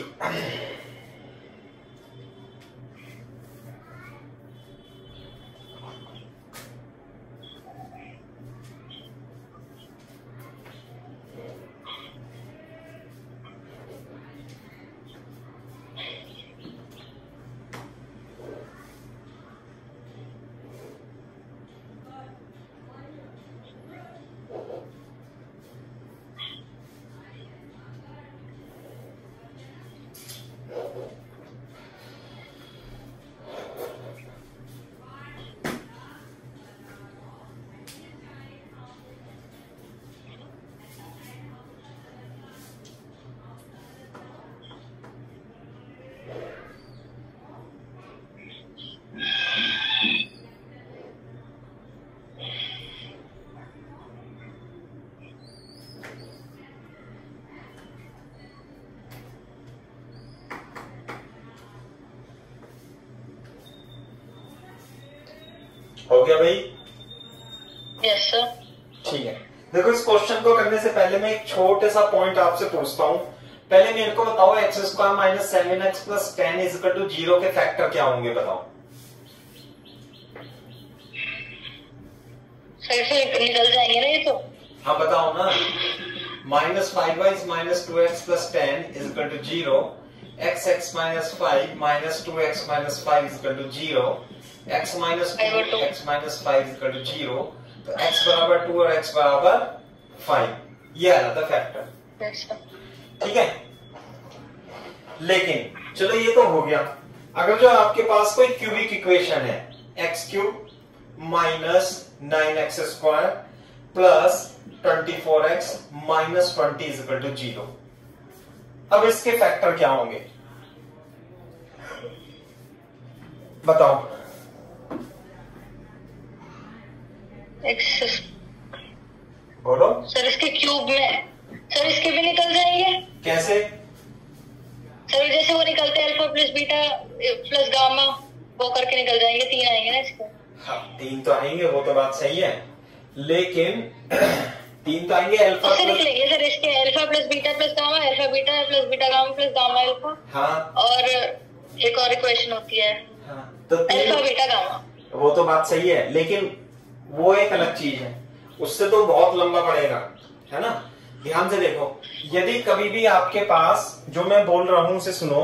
हो गया भाई? Yes sir. ठीक है, देखो इस question को करने से पहले मैं एक छोटे सा पॉइंट आपसे पूछता हूँ। पहले मेरे को बताओ x square minus 7x plus 10 is equal to 0 के फैक्टर क्या होंगे, बताओ। सर से निकल जाएंगे ना ये तो। हाँ बताओ ना। Minus 5y minus 2x plus 10 is equal to 0, x minus 5 minus 2x minus 5 is equal to 0, x minus 2 x minus 5 equal to 0, तो x बराबर 2 और x बराबर 5, ये आ जाता फैक्टर। ठीक है, लेकिन चलो ये तो हो गया। अगर जो आपके पास कोई क्यूबिक इक्वेशन है x cube minus 9x square plus 24x minus 20 is equal to 0, अब इसके फैक्टर क्या होंगे बताओ? एक्स बोलो सर, इसके क्यूब में सर इसके भी निकल जाएंगे। कैसे? सर जैसे वो निकलते हैं alpha plus beta plus gamma, वो करके निकल जाएंगे, 3 आएंगे ना इसके। हाँ 3 तो आएंगे, वो तो बात सही है, लेकिन 3 तो आएंगे अल्फा प्लस निकलेंगे सर इसके alpha plus beta plus gamma, alpha beta plus beta gamma plus gamma alpha. हाँ, और एक और इक्वेशन होती है हाँ, तो अल्फा बीटा गामा। वो तो बात सही है, लेकिन वो एक अलग चीज है, उससे तो बहुत लंबा पड़ेगा, है ना। ध्यान से देखो, यदि कभी भी आपके पास, जो मैं बोल रहा हूं उसे सुनो,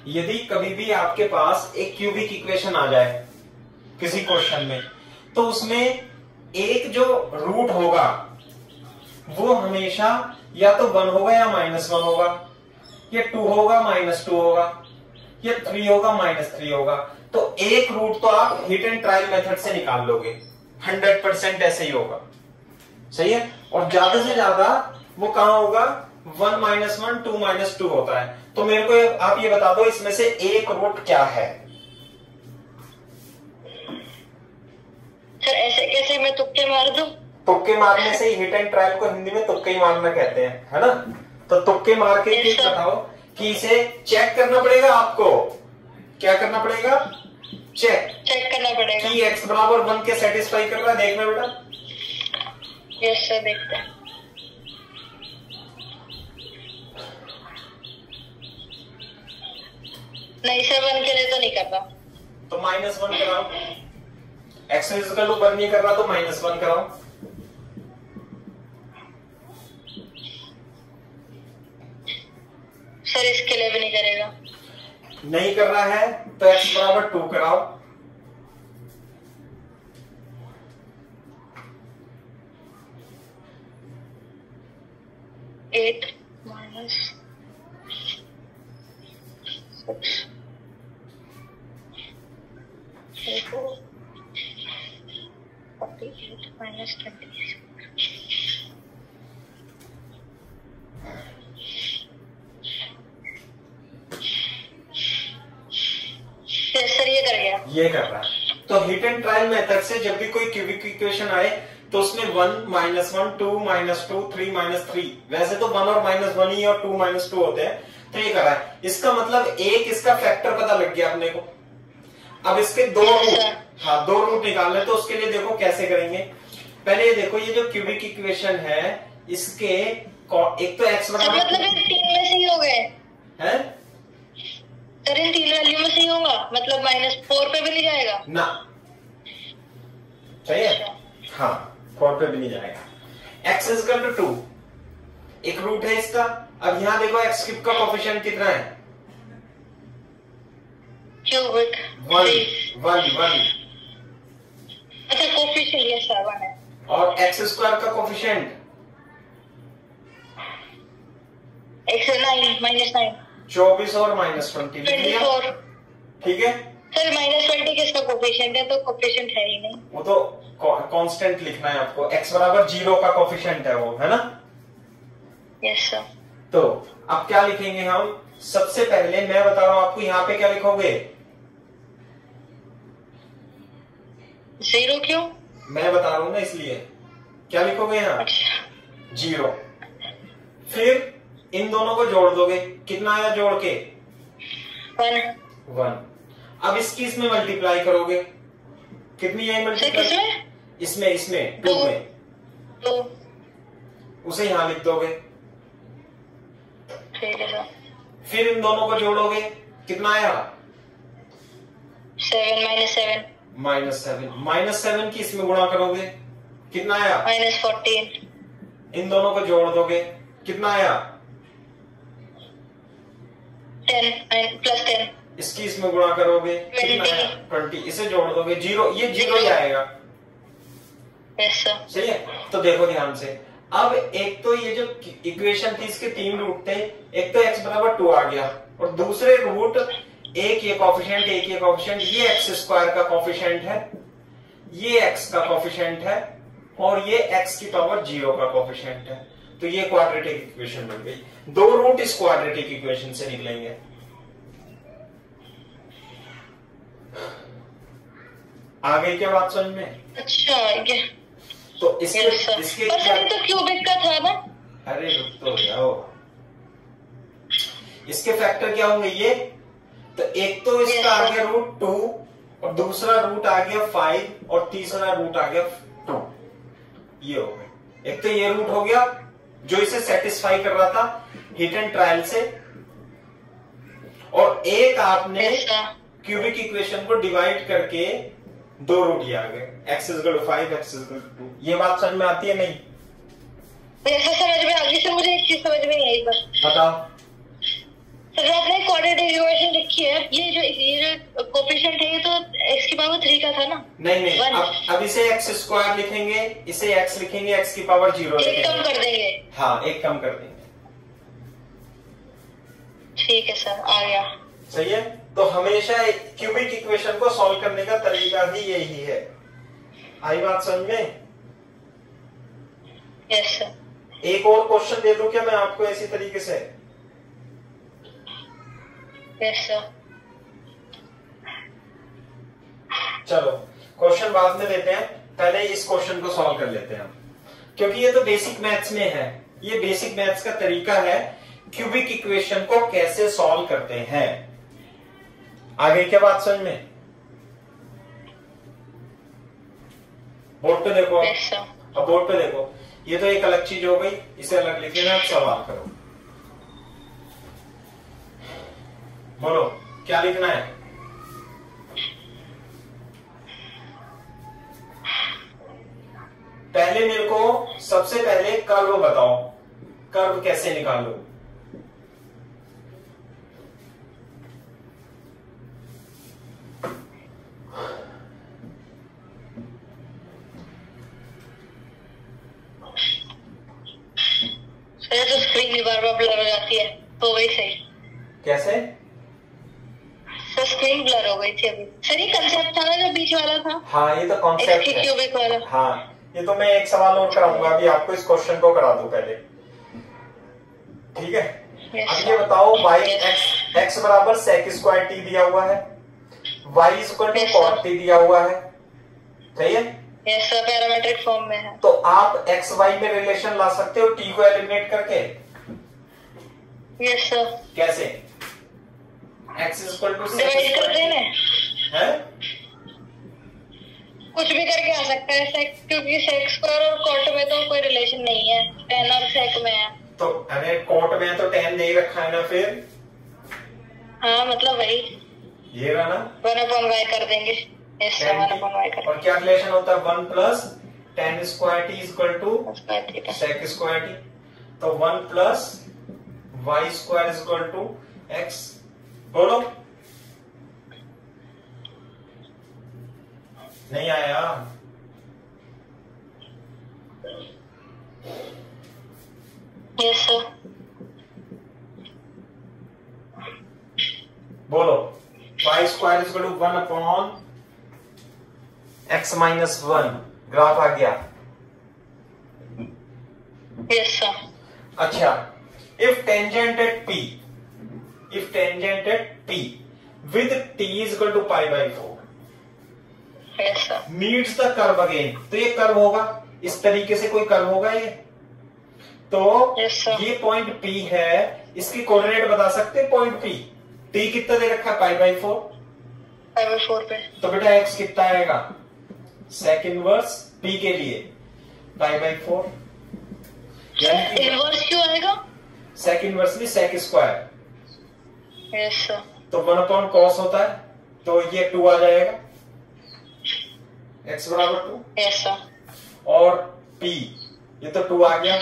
यदि कभी भी आपके पास एक क्यूबिक इक्वेशन आ जाए किसी क्वेश्चन में, तो उसमें एक जो रूट होगा वो हमेशा या तो 1 होगा या -1 होगा, या 2 होगा -2 होगा, या 3 होगा -3 होगा। तो एक रूट तो आप हिट एंड ट्रायल मेथड से निकाल लोगे, 100% ऐसे ही होगा, सही है। और ज्यादा से ज्यादा वो कहां होगा, 1 -1 2 -2 होता है। तो मेरे को आप ये बता दो, इसमें से एक रूट क्या है? सर ऐसे कैसे मैं तुक्के मार दूं? तुक्के मारने से ही, हिट एंड ट्रायल को हिंदी में तुक्के ही मारना कहते हैं, है ना। तो तुक्के मार के ये बताओ कि इसे चेक करना पड़ेगा आपको। क्या करना पड़ेगा? चेक करना पड़ेगा कि x बराबर 1 के सेटिस्फाई कर रहा है। देखना बेटा। यस सर, देखते हैं। नहीं सर, 1 के लिए तो नहीं कर रहा, तो -1 कराओ। x इक्वल टू 1 नहीं कर रहा तो -1 कराओ। सर इसके लिए भी नहीं करेगा। नहीं कर रहा है तो x बराबर 2 कराओ। -8 48 -20। सर ये कर गया, ये कर रहा है। तो हिट एंड ट्रायल मेथड से जब भी कोई क्यूबिक इक्वेशन आए तो उसमें 1 -1 2 -2 3 -3, वैसे तो 1 और -1 ही और 2 -2 होते हैं, तो ये कर रहा है। इसका मतलब एक इसका फैक्टर पता लग गया अपने को। अब इसके दो रूट निकालने, तो उसके लिए देखो कैसे करेंगे। पहले ये देखो, ये जो क्यूबिक इक्वेशन है इसके एक तो x बराबर, मतलब इन 3 में से ही हो गए है सर, इन 3 वैल्यू में से ही होगा, मतलब -4 पे भी नहीं जाएगा ना, सही है। हाँ 4 पे भी नहीं जाएगा। x इक्वल टू 2 एक रूट है इसका। अब यहाँ देखो x क्यूब का कोफिशिएंट कितना है? क्यूबिक 1। अच्छा, कोफिशिएंट ये 7 है। और x स्क्वायर का कोफिशिएंट x 9 24 और -20 लिख लिया, 24। ठीक है। सर -20 किसका कोफिशिएंट है? तो कोफिशिएंट है ही नहीं, वो तो कांस्टेंट लिखना है आपको। x बराबर 0 का कोफिशिएंट है वो, है ना। Yes sir. तो अब क्या लिखेंगे हम? सबसे पहले मैं बता रहा हूं आपको, यहाँ पे क्या लिखोगे? 0 क्यों? मैं बता रहा हूं ना, इसलिए क्या लिखोगे यहाँ? अच्छा 0। फिर इन दोनों को जोड़ दोगे, कितना आया जोड़ के? 1। अब इसकी इसमें मल्टीप्लाई करोगे, कितनी है मल्टीप्लाई? इसमें 2 में, तो उसे यहां लिख दोगे। ठीक है सर। फिर इन दोनों को जोड़ोगे, कितना आया? 7 -7 -7 की इसमें गुणा करोगे, कितना आया? -14। इन दोनों को जोड़ दोगे, कितना आया? 10 +10 इसकी इसमें गुणा करोगे कितना है 20, इसे जोड़ दोगे 0, ये 0 ही आएगा। सही है। तो देखो ध्यान से, अब एक तो ये जो इक्वेशन थी इसके 3 रूट थे, एक तो x बराबर 2 आ गया और दूसरे रूट एक ये कॉफिशिएंट ये एक्स स्क्वायर का कॉफिशिएंट है, ये x का कॉफिशिएंट है और ये x की पावर 0 का कॉफिशिएंट है। तो ये क्वाड्रेटिक इक्वेशन बन गई। 2 रूट इस क्वाड्रेटिक इक्वेशन से निकलेंगे। आ गई क्या बात समझ में? अच्छा ये तो इसके तो क्यूबिक का था ना। अरे रुक तो जाओ, इसके फैक्टर क्या होंगे ये, तो एक तो इसका आ गया रूट 2 और दूसरा रूट आ गया 5 और तीसरा रूट आ गया 2, ये हो गया। एक तो ये रूट हो गया जो इसे सेटिस्फाई कर रहा था हिट एंड ट्रायल से, और एक आपने क्यूबिक इक्वेशन को डिवाइड करके 2 रूट ये आ गए, x = 5 x = 2। ये बात समझ में आती है नहीं? ऐसा समझ में आ गई सर, मुझे एक चीज समझ में नहीं आई बस। बताओ सर, आपने क्वाड्रेटिक इक्वेशन लिखी है, ये जो कोएफिशिएंट है ये तो x की पावर 3 का था ना? नहीं, अब इसे x² लिखेंगे, इसे x लिखेंगे, x की पावर 0 लिखेंगे, एक कम कर देंगे। हाँ, एक कम कर देंगे। ठीक है सर, आ गया। सही है। तो हमेशा क्यूबिक इक्वेशन को सॉल्व करने का तरीका ही यही है। आई बात समझ में? Yes sir. एक और क्वेश्चन दे दूं क्या मैं आपको इसी तरीके से? Yes sir. चलो क्वेश्चन बाद में देते हैं, पहले इस क्वेश्चन को सॉल्व कर लेते हैं, क्योंकि ये तो बेसिक मैथ्स में है। ये बेसिक मैथ्स का तरीका है क्यूबिक इक्वेशन को कैसे सॉल्व करते हैं। आगे क्या बात समझ में? बोर्ड पे देखो। अब बोर्ड पे देखो, ये तो एक अलग चीज हो गई, इसे अलग लिख लेना। अब सवाल करो, बोलो क्या लिखना है? पहले मेरे को सबसे पहले कर्व बताओ, कर्व कैसे निकालो। तो स्क्रीन भी बार बार ब्लर हो जाती है, तो वही सही। कैसे? सर स्क्रीन ब्लर हो गई थी अभी। सर ये कंसेप्ट था ना जो बीच वाला था? हाँ, ये तो कॉन्सेप्ट है। क्यूबिक वाला। हाँ, ये तो मैं एक सवाल और कराऊंगा, अभी आपको इस क्वेश्चन को करा दूं पहले, ठीक है? अब ये बताओ, x बराबर sec² t दिया हुआ है, y = cot t दिया हुआ है, सही है? यस सर, पैरामीट्रिक फॉर्म में है। तो आप x y में रिलेशन ला सकते हो t को एलिमिनेट करके। Yes sir. कैसे? x = डिवाइड कर देना है, कुछ भी करके आ सकता है, क्योंकि sec² और cot में तो कोई रिलेशन नहीं है, tan और sec में है। तो अरे cot में तो tan नहीं रखा है ना फिर? हाँ, मतलब वही ये रहा ना, 1/y कर देंगे। यस सर, 1/y कर। और क्या रिलेशन होता है? 1 + tan² t = sec² t। तो 1 + y² = x। बोलो, नहीं आया? Yes sir. बोलो, y² = 1/x - 1। ग्राफ आ गया? Yes sir. अच्छा, if tangent at p with t = π/4 yes sir. meets the curve again, तो ये कर्व होगा, इस तरीके से कोई कर्व होगा ये। तो yes, ये पॉइंट P है, इसकी कोऑर्डिनेट बता सकते हैं पॉइंट P? T कितना दे रखा है? π/4 पे। तो बेटा x कितना आएगा? sec इनवर्स P के लिए π/4। इनवर्स क्यों आएगा? sec इनवर्स में sec²। Yes sir. तो 1/cos होता है, तो ये 2 आ जाएगा, x = 2। Yes sir. और P ये तो 2 आ गया,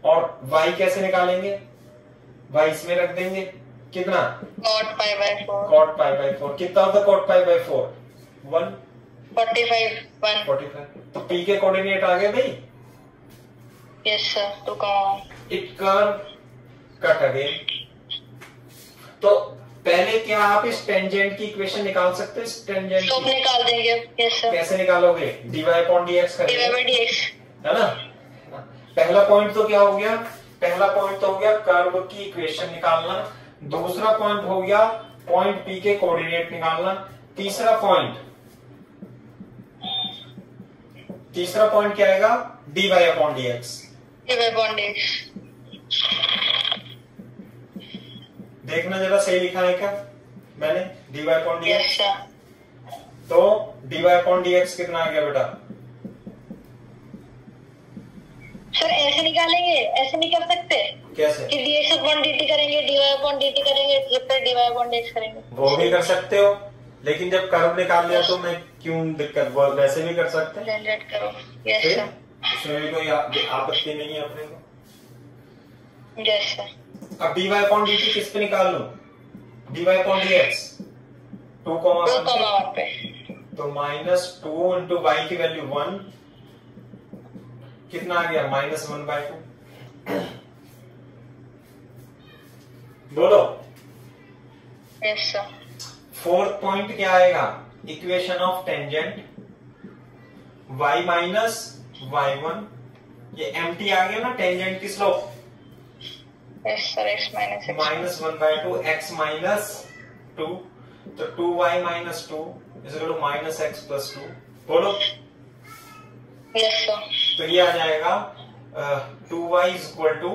और y कैसे निकालेंगे? y इसमें रख देंगे, कितना? cot pi by 4. cot pi by 4 कितना होता है cot pi by 4? 1 45 1. 45। तो p के कोऑर्डिनेट आ गए भाई। Yes sir. 2 comma 1. It curve cut again. तो पहले क्या आप इस टेंजेंट की इक्वेशन निकाल सकते हैं? इस टेंजेंट तो निकाल देंगे। Yes sir. कैसे निकालोगे? dy upon dx dy करेंगे, by dx. है ना? पहला पॉइंट तो क्या हो गया? पहला पॉइंट तो हो गया कर्व की इक्वेशन निकालना। दूसरा पॉइंट हो गया पॉइंट P के कोऑर्डिनेट निकालना। तीसरा पॉइंट क्या आएगा? dy upon dx। dy upon dx. देखना जरा सही लिखा है क्या मैंने? dy upon dx। Yes sir. तो dy upon dx कितना आ गया बेटा? सर ऐसे निकालेंगे, ऐसे नहीं कर सकते कैसे? कि dx upon dt करेंगे, dy upon dt करेंगे, फिर dy upon dx करेंगे। वो भी कर सकते हो, लेकिन जब कर्व निकाल लिया तो मैं क्यों दिक्कत? वो वैसे भी कर सकते हैं। जनरेट करो। यस ठीक? सर। उसमें भी कोई आपत्ति नहीं है अपने को। Yes sir. अब dy upon dt किस पे निकाल लूं? dy upon dx 2, 2, पे तो -2 इंटू y की वैल्यू 1 कितना आ गया? -1/2। बोलो। Yes sir. फोर्थ पॉइंट क्या आएगा? Equation of tangent y minus y1, ये एम्प्टी आ गया ना टेंजेंट की slope. Yes sir. x minus -1/2 x minus 2, तो 2y minus 2 is equal to -x plus 2। बोलो। Yes sir. तो ये आ जाएगा 2y is equal to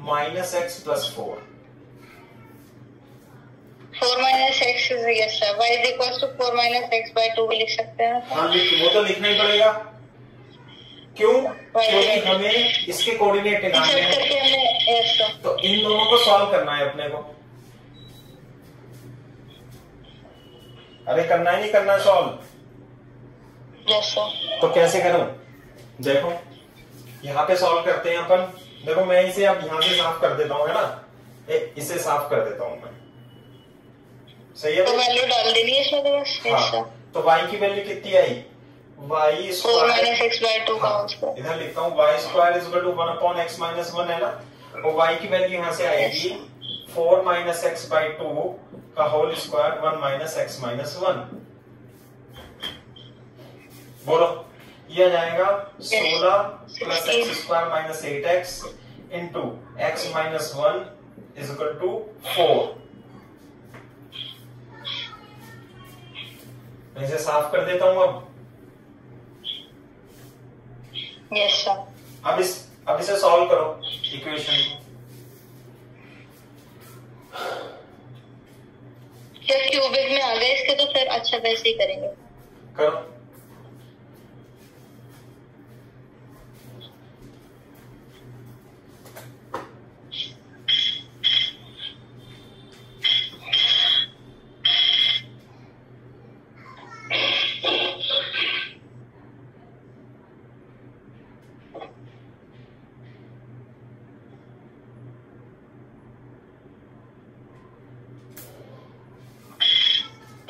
-x plus 4। 4 minus x is yes sir. y is equals to 4 minus x by 2 भी लिख सकते हैं। हाँ, वो तो लिखना ही पड़ेगा। क्यों? क्योंकि हमें इसके कोऑर्डिनेट निकालने हैं। करके हमने यस सर। तो इन दोनों को सॉल्व करना है अपने को। अरे करना ही नहीं करना है सॉल्व। Yes sir. तो कैसे करूं? देखो यहाँ पे सॉल्व करते हैं अपन। देखो मैं इसे अब यहाँ से साफ कर देता हूँ, है ना? इसे साफ कर देता हूँ मैं। सही है? तो वैल्यू डाल देनी है इसमें तो बस। Yes sir. तो y की वैल्यू कितनी आई? y 4 minus x by 2 का होल स्क्वायर। इधर लिखता हूँ y square is equal to 1 upon x minus 1, है ना? और y की वैल्यू यहाँ से आएगी 4 माइनस x बाई 2 का whole square 1 minus x minus 1। बोलो। ये आ जाएगा 16 plus x square minus 8x into x minus 1 is equal to 4। मैं इसे साफ कर देता हूं अब। Yes sir. अब इसे सॉल्व करो इक्वेशन को। जब क्यूबिक में आ गए इसके तो फिर अच्छा वैसे ही करेंगे। करो।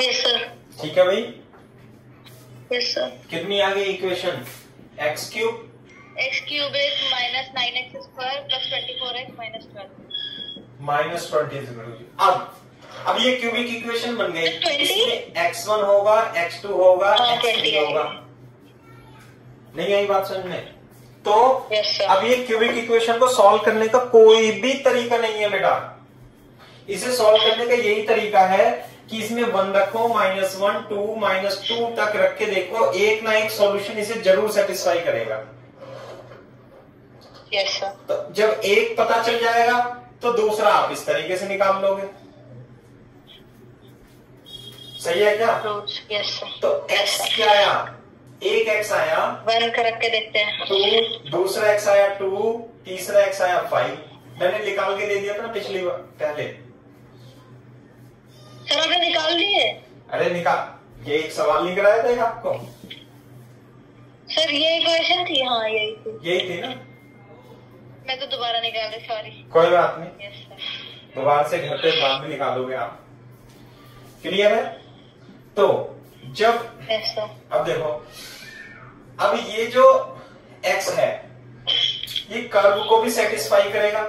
Yes sir. ठीक है भाई। Yes sir. कितनी आ गई equation? x cube x³ minus 9x square plus 24x minus 12 minus 20। अब ये क्यूबिक इक्वेशन बन गई। 20? इसमें x1 होगा, x2 होगा, x3 20 होगा। नहीं आई बात समझ में? तो यस सर। अब ये क्यूबिक इक्वेशन को सॉल्व करने का कोई भी तरीका नहीं है बेटा। इसे सॉल्व करने का यही तरीका है कि इसमें 1 रखो, -1, 2, -2 तक रख के देखो, एक ना एक सॉल्यूशन इसे जरूर सेटिस्फाई करेगा। Yes sir. तो जब एक पता चल जाएगा तो दूसरा आप इस तरीके से निकाल लोगे। सही है क्या? Yes sir. तो x क्या आया? एक x आया 1 का रख के देखते हैं। 2, दूसरा x आया 2, तीसरा x आया 5। मैंने निकाल के दे दिया था ना पिछली बार पहले। सर आपने निकाल लिए? अरे निकाल, ये एक सवाल नहीं कराया था आपको? सर ये इक्वेशन थी। हाँ यही थी। यही थी ना? मैं तो दोबारा निकाल रही, सॉरी। कोई बात नहीं। Yes sir. दोबारा से घर पे बाद में निकालोगे आप। क्लियर है? तो जब अब देखो, अब ये जो x है ये कर्व को भी सेटिस्फाई करेगा,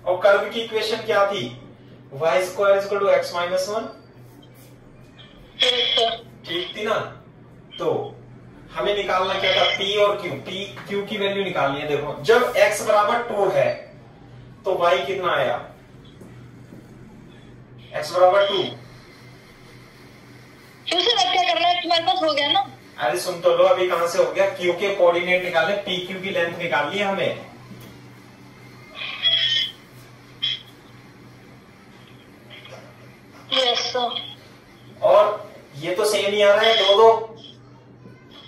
और कर्व की इक्वेशन क्या थी? y square equal to x minus 1, ठीक थी ना? तो हमें निकालना क्या था? p और q, p q की वैल्यू निकालनी है। देखो जब x बराबर 2 है तो y कितना आया? x बराबर 2। क्यों से क्या करना है तुम्हारे पास? हो गया ना? अरे सुन तो लो, अभी कहां से हो गया? q के कोऑर्डिनेट निकाले, p q की लेंथ निकालनी है हमें। यस और ये तो सेम ही आ रहा है, दो दो,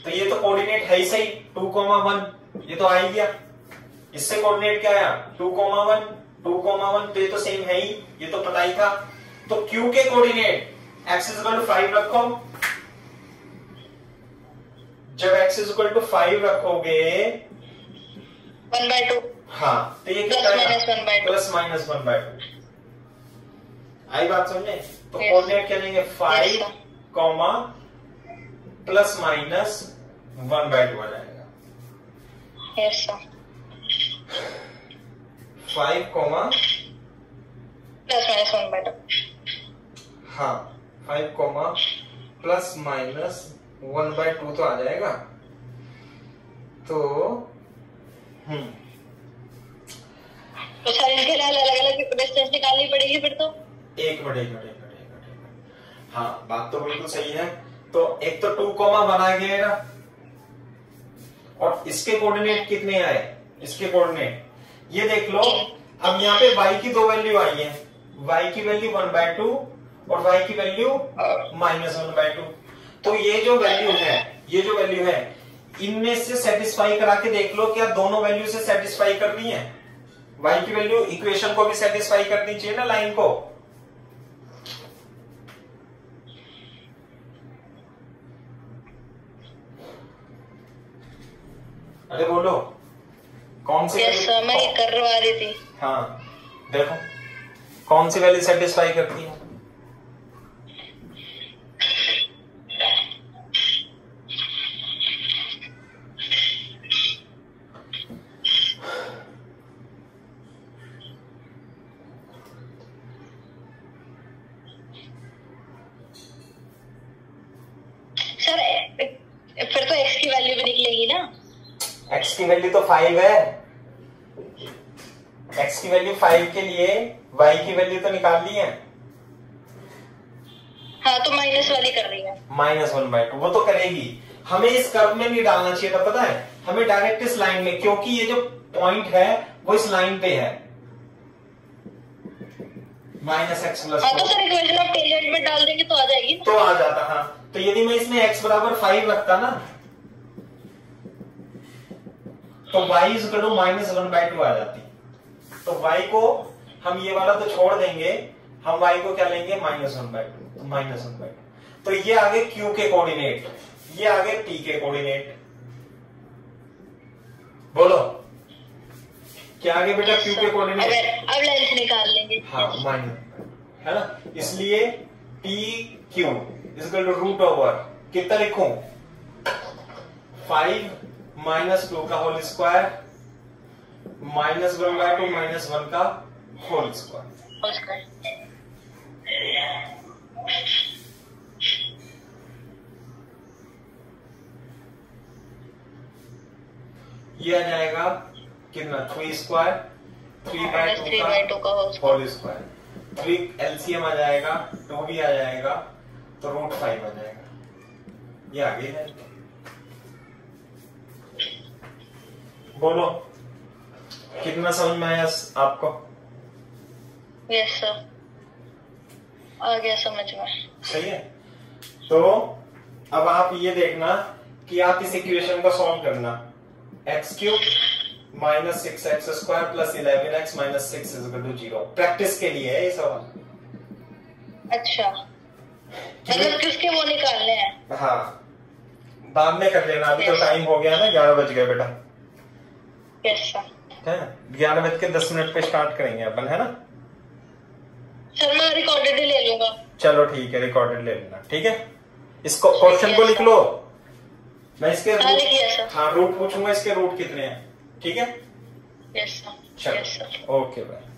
तो ये तो कोऑर्डिनेट है ही सही, 2,1 ये तो आ ही गया। इससे कोऑर्डिनेट क्या आया? 2,1 2,1, तो ये तो सेम है ही, ये तो पता ही था। तो Q के कोऑर्डिनेट x इक्वल टू 5 रखो। जब x इक्वल टू 5 रखोगे 1/2, हाँ, तो ये क्या प्लस माइनस 1/2। आई बात समझे? तो कोऑर्डिनेट क्या लेंगे? 5 कॉमा प्लस माइनस 1/2 आ जाएगा। Yes sir. 5 comma plus minus 1/2, हाँ 5 कॉमा प्लस माइनस 1/2 तो आ जाएगा। तो तो सर इनके लिए अलग अलग डिस्टेंस निकालनी पड़ेगी फिर तो। एक मिनट, हाँ बात तो बिल्कुल सही है। तो एक तो 2,1 आ गया, और इसके कोऑर्डिनेट कितने आए? इसके कोऑर्डिनेट ये देख लो। अब यहाँ पे y की दो वैल्यू आई है, y की वैल्यू 1/2 और y की वैल्यू माइनस 1/2। तो ये जो वैल्यू है इनमें से सेटिस्फाई करा के देख लो, क्या दोनों वैल्यू से सेटिस्फाई करनी है? y की वैल्यू इक्वेशन को भी सेटिस्फाई करनी चाहिए ना, लाइन को। अरे बोलो कौन सी? यस सर, मैं करवा रही थी। हाँ देखो कौन सी वैल्यू सेटिस्फाई करती है? सर फिर तो x की वैल्यू भी निकलेगी ना? x की वैल्यू तो 5 है, x की वैल्यू 5 के लिए y की वैल्यू तो निकाल ली है। हाँ तो माइनस वाली कर रही है, माइनस 1/2 वो तो करेगी। हमें इस कर्व में नहीं डालना चाहिए था, पता है? हमें डायरेक्ट इस लाइन में, क्योंकि ये जो पॉइंट है वो इस लाइन पे है, -x प्लस। हाँ तो सर इक्वेशन ऑफ टेंजेंट में डाल देंगे तो आ जाएगी ना? तो आ जाता। हाँ तो यदि मैं इसमें x बराबर 5 रखता ना, तो y इक्वल टू -1/2 आ जाती। तो y को हम ये वाला तो छोड़ देंगे, हम y को क्या लेंगे? -1/2, तो -1/2। तो ये आगे q के कोऑर्डिनेट, ये आगे p के कोऑर्डिनेट। बोलो क्या आगे बेटा? q के कोऑर्डिनेट। अब लेंथ निकाल लेंगे। हाँ माइनस, है ना? इसलिए p q equal to root over कितना लिखूं? 5 -2 का होल स्क्वायर -1/2 -1 का होल स्क्वायर। ये आ जाएगा कितना? 3 स्क्वायर 3/2 का होल स्क्वायर। 3 एलसीएम आ जाएगा, 2 भी आ जाएगा, तो √5 आ जाएगा। ये आगे है। बोलो कितना समझ में आया आपको? यस सर, आ गया समझ में। सही है। तो अब आप ये देखना कि आप इस इक्वेशन को सॉल्व करना। x³ -6x² + 11x - 6 = 0। प्रैक्टिस के लिए है ये सवाल। अच्छा, मतलब किसके वो निकालने हैं? हाँ बाद में कर लेना, अभी तो टाइम हो गया ना, 11 बज गए बेटा। Yes sir. है 11 बज के 10 मिनट पे स्टार्ट करेंगे अपन, है ना? सर मैं रिकॉर्डेड ही ले लूंगा। चलो ठीक है, रिकॉर्डेड ले लेना, ठीक है। इसको क्वेश्चन को लिख लो, मैं इसके हाँ रूट पूछूंगा, इसके रूट कितने हैं, ठीक है। Yes sir. चलो ओके बाय।